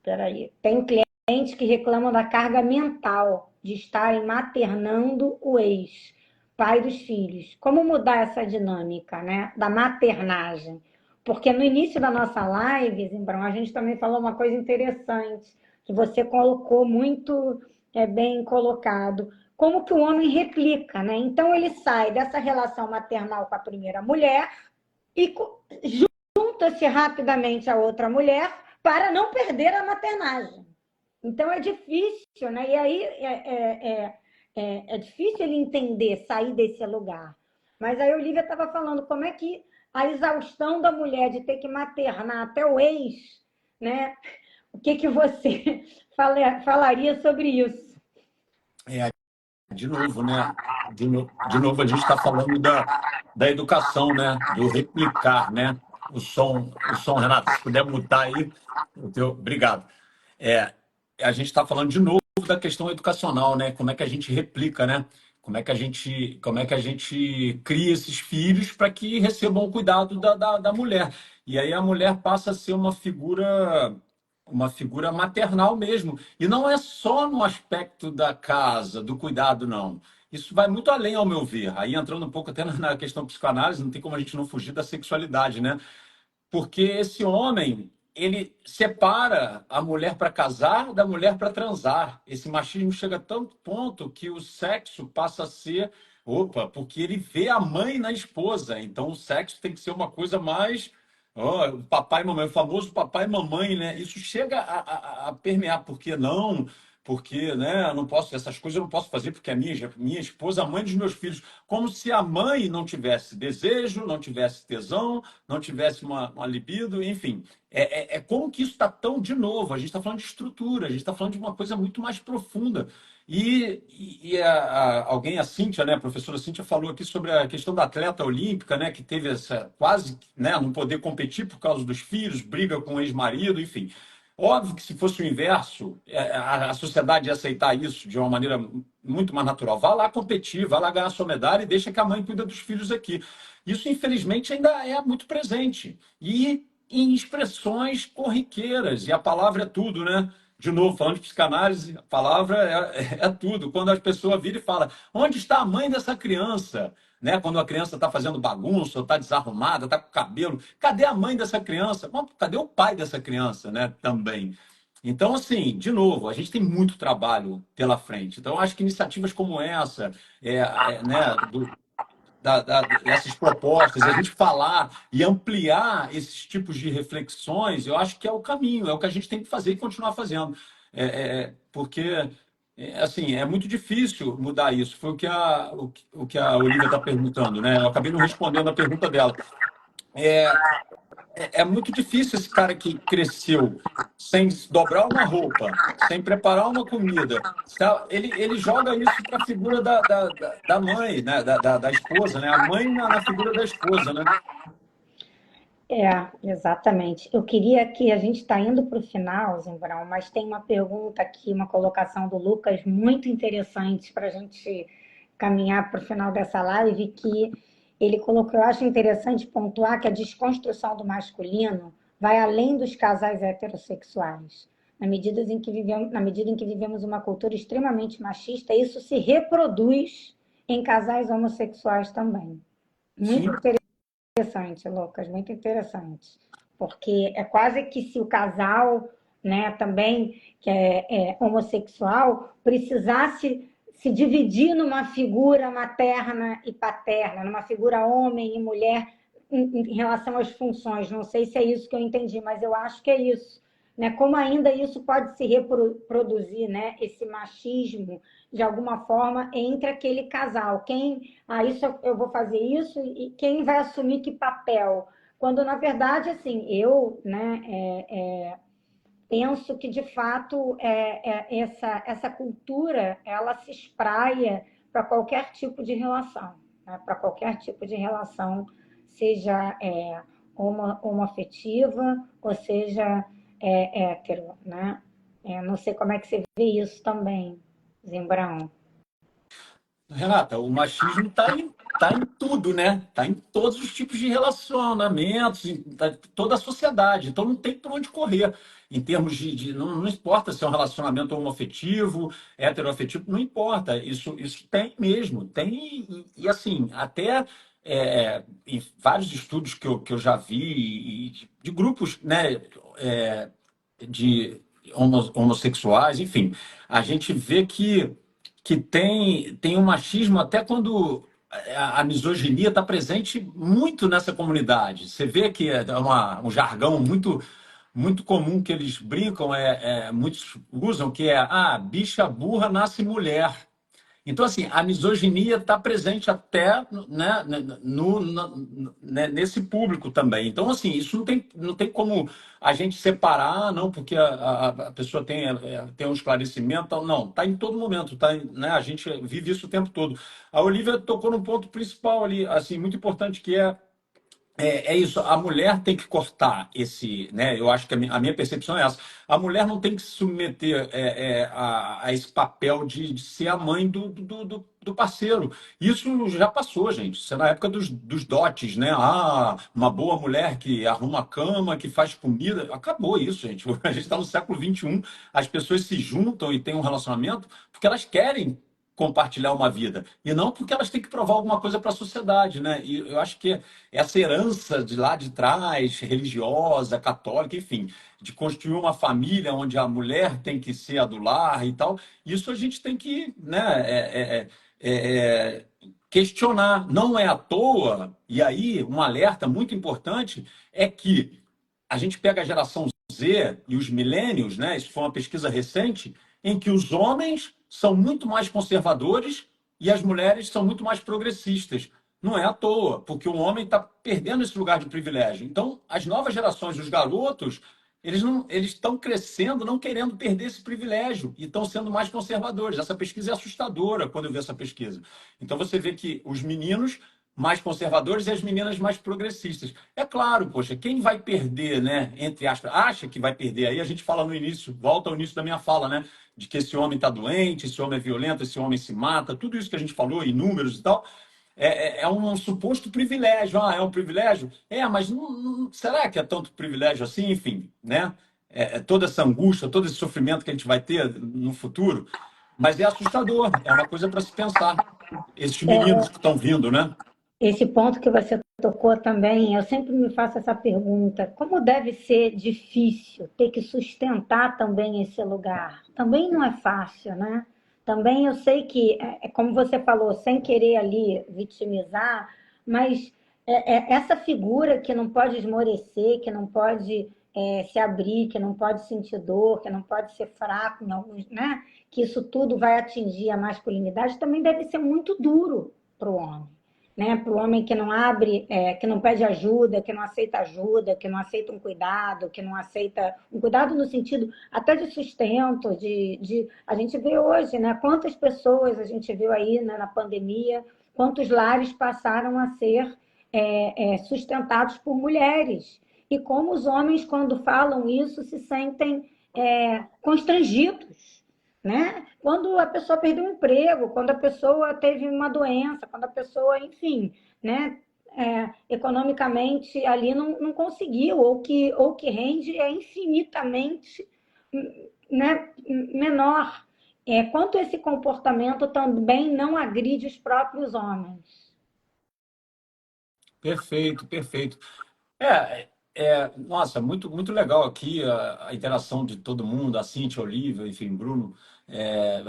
Peraí. Tem clientes que reclamam da carga mental de estarem maternando o ex, pai dos filhos. Como mudar essa dinâmica, né, da maternagem? Porque no início da nossa live, Zimbrão, a gente também falou uma coisa interessante, que você colocou muito bem colocado. Como que o homem replica, né? Então ele sai dessa relação maternal com a primeira mulher e junta-se rapidamente a outra mulher para não perder a maternagem. Então é difícil, né? E aí é difícil ele entender, sair desse lugar. Mas aí a Olivia estava falando como é que a exaustão da mulher de ter que maternar até o ex, né? O que você falaria sobre isso? De novo, né? De novo, a gente está falando da educação, né? Do replicar, né? Renato, se puder mutar aí, obrigado. É, a gente está falando de novo da questão educacional, né? Como é que a gente replica, né? Como é que a gente cria esses filhos para que recebam o cuidado da mulher. E aí a mulher passa a ser uma figura maternal mesmo. E não é só no aspecto da casa, do cuidado, não. Isso vai muito além, ao meu ver. Aí entrando um pouco até na questão psicoanálise, não tem como a gente não fugir da sexualidade, né? Porque esse homem, ele separa a mulher para casar da mulher para transar. Esse machismo chega a tanto ponto que o sexo passa a ser, opa, porque ele vê a mãe na esposa. Então o sexo tem que ser uma coisa mais, ó, papai e mamãe, o famoso papai e mamãe, né? Isso chega a permear, por que não? Porque, né, eu não posso, essas coisas eu não posso fazer porque é minha esposa, a mãe dos meus filhos. Como se a mãe não tivesse desejo, não tivesse tesão, não tivesse uma libido, enfim. É como que isso está tão de novo. A gente está falando de estrutura, a gente está falando de uma coisa muito mais profunda. Alguém, a Cíntia, né, a professora Cíntia, falou aqui sobre a questão da atleta olímpica, né, que teve essa quase, né, não poder competir por causa dos filhos, briga com o ex-marido, enfim. Óbvio que se fosse o inverso, a sociedade ia aceitar isso de uma maneira muito mais natural. Vá lá competir, vá lá ganhar sua medalha e deixa que a mãe cuida dos filhos aqui. Isso, infelizmente, ainda é muito presente. E em expressões corriqueiras. E a palavra é tudo, né? De novo, falando de psicanálise, a palavra é tudo. Quando as pessoas viram e falam, onde está a mãe dessa criança? Né? Quando a criança está fazendo bagunça, ou está desarrumada, está com cabelo, cadê a mãe dessa criança? Bom, cadê o pai dessa criança, né? Também. Então, assim, de novo, a gente tem muito trabalho pela frente. Então, eu acho que iniciativas como essa, né, essas propostas, a gente falar e ampliar esses tipos de reflexões, eu acho que é o caminho, é o que a gente tem que fazer e continuar fazendo. Porque assim, é muito difícil mudar isso. Foi o que a Olivia está perguntando, né? Eu acabei não respondendo a pergunta dela. É muito difícil esse cara que cresceu sem dobrar uma roupa, sem preparar uma comida. Ele joga isso para a figura da mãe, né? Da esposa, né? A mãe na figura da esposa, né? Exatamente. Eu queria que a gente está indo para o final, Zimbrão, mas tem uma pergunta aqui, uma colocação do Lucas muito interessante para a gente caminhar para o final dessa live, que ele colocou, eu acho interessante pontuar que a desconstrução do masculino vai além dos casais heterossexuais. Na medida em que vivemos uma cultura extremamente machista, isso se reproduz em casais homossexuais também. Muito Sim. interessante, Lucas, muito interessante. Porque é quase que se o casal, né, também, que é homossexual, precisasse se dividir numa figura materna e paterna, numa figura homem e mulher em relação às funções. Não sei se é isso que eu entendi, mas eu acho que é isso. né? Como ainda isso pode se reproduzir, né? Esse machismo de alguma forma entre aquele casal. Quem, isso eu vou fazer isso e quem vai assumir que papel? Quando na verdade, assim, eu, né? Penso que de fato essa cultura ela se espraia para qualquer tipo de relação, né? Para qualquer tipo de relação, seja homoafetiva ou seja hétero, né? Não sei como é que você vê isso também, Zimbrão. Renata, o machismo tá em tudo, né? Tá em todos os tipos de relacionamentos, tá em toda a sociedade. Então não tem por onde correr. Em termos não, não importa se é um relacionamento homoafetivo, heteroafetivo, não importa. Isso tem mesmo. Tem, assim, até em vários estudos que eu já vi, de grupos, né, de homossexuais, enfim, a gente vê que tem um machismo até quando a misoginia está presente muito nessa comunidade. Você vê que é um jargão muito comum que eles brincam, muitos usam, que é bicha burra nasce mulher. Então, assim, a misoginia está presente até, né, né, nesse público também. Então, assim, isso não tem como a gente separar, não, porque a pessoa tem um esclarecimento, tal. Não, está em todo momento, né, a gente vive isso o tempo todo. A Olivia tocou no ponto principal ali, assim, muito importante, que é isso, a mulher tem que cortar esse, né? Eu acho que a minha percepção é essa. A mulher não tem que se submeter a esse papel de ser a mãe do parceiro. Isso já passou, gente. Isso é na época dos dotes, né? Uma boa mulher que arruma a cama, que faz comida. Acabou isso, gente. A gente está no século XXI, as pessoas se juntam e têm um relacionamento porque elas querem compartilhar uma vida e não porque elas têm que provar alguma coisa para a sociedade, né? E eu acho que essa herança de lá de trás, religiosa, católica, enfim, de construir uma família onde a mulher tem que ser a do lar e tal, isso a gente tem que, né, questionar. Não é à toa, e aí um alerta muito importante é que a gente pega a geração Z e os milênios, né? Isso foi uma pesquisa recente, em que os homens são muito mais conservadores e as mulheres são muito mais progressistas. Não é à toa, porque o homem está perdendo esse lugar de privilégio. Então, as novas gerações, os garotos, eles estão crescendo não querendo perder esse privilégio e estão sendo mais conservadores. Essa pesquisa é assustadora quando eu vejo essa pesquisa. Então, você vê que os meninos mais conservadores e as meninas mais progressistas. É claro, poxa, quem vai perder, né? Entre aspas, acha que vai perder. Aí a gente fala no início, volta ao início da minha fala, né? De que esse homem está doente, esse homem é violento, esse homem se mata, tudo isso que a gente falou, em números e tal, é um suposto privilégio. É um privilégio? Mas será que é tanto privilégio assim? Enfim, né? Toda essa angústia, todo esse sofrimento que a gente vai ter no futuro. Mas é assustador, é uma coisa para se pensar. Esses meninos que estão vindo, né? Esse ponto que você tocou também, eu sempre me faço essa pergunta: como deve ser difícil ter que sustentar também esse lugar? Também não é fácil, né? Também eu sei que, como você falou, sem querer ali vitimizar, mas essa figura que não pode esmorecer, que não pode se abrir, que não pode sentir dor, que não pode ser fraco em alguns, né? Que isso tudo vai atingir a masculinidade, também deve ser muito duro para o homem, né? Para o homem que não abre, que não pede ajuda, que não aceita um cuidado, que não aceita um cuidado no sentido até de sustento, a gente vê hoje, né? Quantas pessoas a gente viu aí, né, na pandemia, quantos lares passaram a ser sustentados por mulheres e como os homens, quando falam isso, se sentem constrangidos, né? Quando a pessoa perdeu o emprego, quando a pessoa teve uma doença, quando a pessoa, enfim, né, economicamente ali não conseguiu, ou que rende é infinitamente, né, menor. Quanto esse comportamento também não agride os próprios homens. Perfeito, perfeito. Nossa, muito legal aqui a interação de todo mundo, a Cíntia, a Olivia, enfim, Bruno,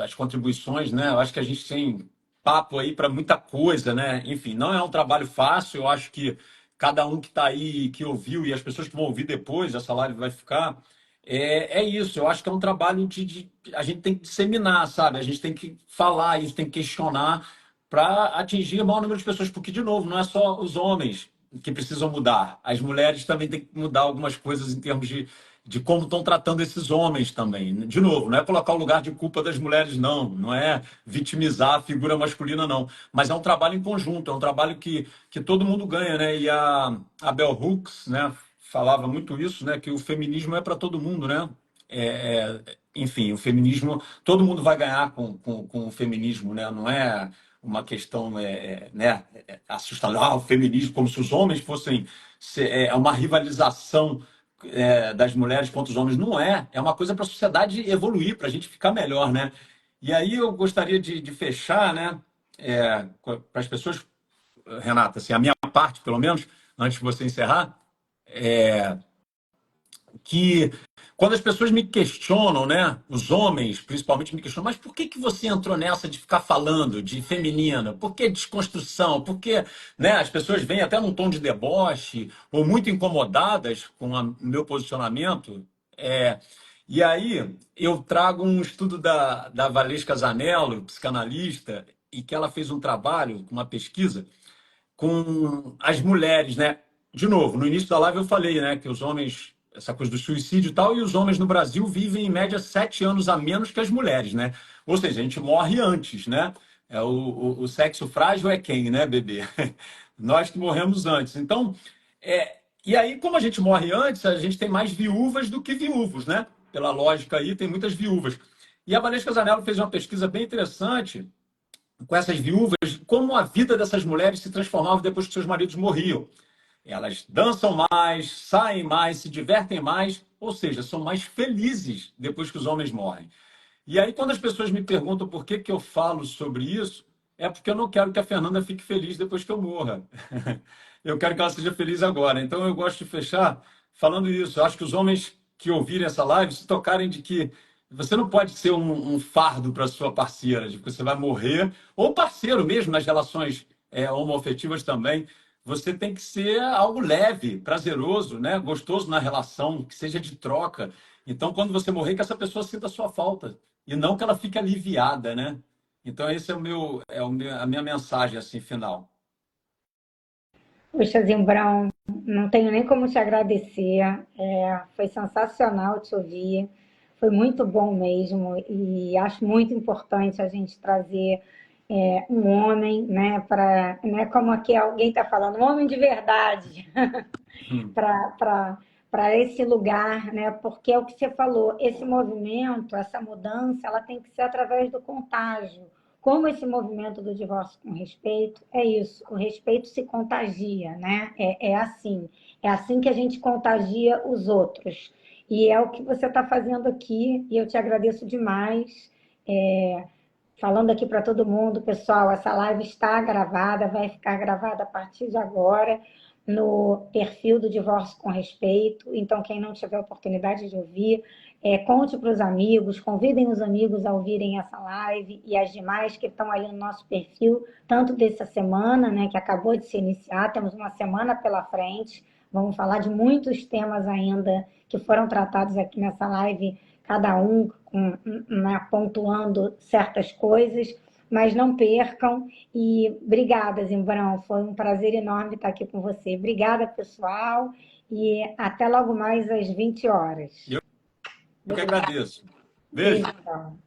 as contribuições, né? Eu acho que a gente tem papo aí para muita coisa, né? Enfim, não é um trabalho fácil, eu acho que cada um que está aí, que ouviu, e as pessoas que vão ouvir depois, essa live vai ficar. é isso. Eu acho que é um trabalho a gente tem que disseminar, sabe? A gente tem que falar isso, tem que questionar para atingir o maior número de pessoas, porque, de novo, não é só os homens que precisam mudar. As mulheres também têm que mudar algumas coisas em termos de como estão tratando esses homens também. De novo, não é colocar o lugar de culpa das mulheres, não. Não é vitimizar a figura masculina, não. Mas é um trabalho em conjunto, é um trabalho que todo mundo ganha, né? E a Bell Hooks, né, falava muito isso, né? Que o feminismo é para todo mundo, né? Enfim, o feminismo, todo mundo vai ganhar com o feminismo, né? Não é uma questão né, assustadora, o feminismo, como se os homens fossem uma rivalização das mulheres contra os homens. Não é. É uma coisa para a sociedade evoluir, para a gente ficar melhor, né? E aí eu gostaria de fechar, né? Para as pessoas, Renata, assim, a minha parte, pelo menos, antes de você encerrar, que quando as pessoas me questionam, né, os homens principalmente me questionam, mas por que que você entrou nessa de ficar falando de feminina? Por que desconstrução? Por que, né, as pessoas vêm até num tom de deboche ou muito incomodadas com o meu posicionamento. É, e aí eu trago um estudo da Valesca Zanello, psicanalista, e que ela fez um trabalho, uma pesquisa com as mulheres, né? De novo, no início da live eu falei, né, que os homens, essa coisa do suicídio e tal, e os homens no Brasil vivem em média 7 anos a menos que as mulheres, né? Ou seja, a gente morre antes, né? O sexo frágil é quem, né, bebê? Nós que morremos antes. Então, e aí, como a gente morre antes, a gente tem mais viúvas do que viúvos, né? Pela lógica aí, tem muitas viúvas. E a Valesca Zanello fez uma pesquisa bem interessante com essas viúvas, como a vida dessas mulheres se transformava depois que seus maridos morriam. Elas dançam mais, saem mais, se divertem mais, ou seja, são mais felizes depois que os homens morrem. E aí, quando as pessoas me perguntam por que que eu falo sobre isso, é porque eu não quero que a Fernanda fique feliz depois que eu morra. Eu quero que ela seja feliz agora. Então, eu gosto de fechar falando isso. Eu acho que os homens que ouvirem essa live se tocarem de que você não pode ser um fardo para sua parceira, de que você vai morrer, ou parceiro mesmo nas relações homoafetivas também. Você tem que ser algo leve, prazeroso, né? Gostoso na relação, que seja de troca. Então, quando você morrer, que essa pessoa sinta a sua falta e não que ela fique aliviada, né? Então, esse a minha mensagem assim final. Poxa, Zimbrão, não tenho nem como te agradecer. Foi sensacional te ouvir. Foi muito bom mesmo. E acho muito importante a gente trazer um homem, né, para, né, como aqui alguém está falando, um homem de verdade, Hum. para esse lugar, né? Porque é o que você falou, esse movimento, essa mudança, ela tem que ser através do contágio. Como esse movimento do divórcio com respeito, é isso, o respeito se contagia, né? É assim que a gente contagia os outros. E é o que você está fazendo aqui, e eu te agradeço demais. Falando aqui para todo mundo, pessoal, essa live está gravada, vai ficar gravada a partir de agora no perfil do Divórcio com Respeito. Então, quem não tiver oportunidade de ouvir, conte para os amigos, convidem os amigos a ouvirem essa live e as demais que estão aí no nosso perfil, tanto dessa semana, né, que acabou de se iniciar, temos uma semana pela frente. Vamos falar de muitos temas ainda que foram tratados aqui nessa live, cada um né, pontuando certas coisas, mas não percam. E obrigada, Zimbrão, foi um prazer enorme estar aqui com você. Obrigada, pessoal, e até logo mais às 20 horas. Eu que Obrigada. agradeço. Beijo, Beijo. então.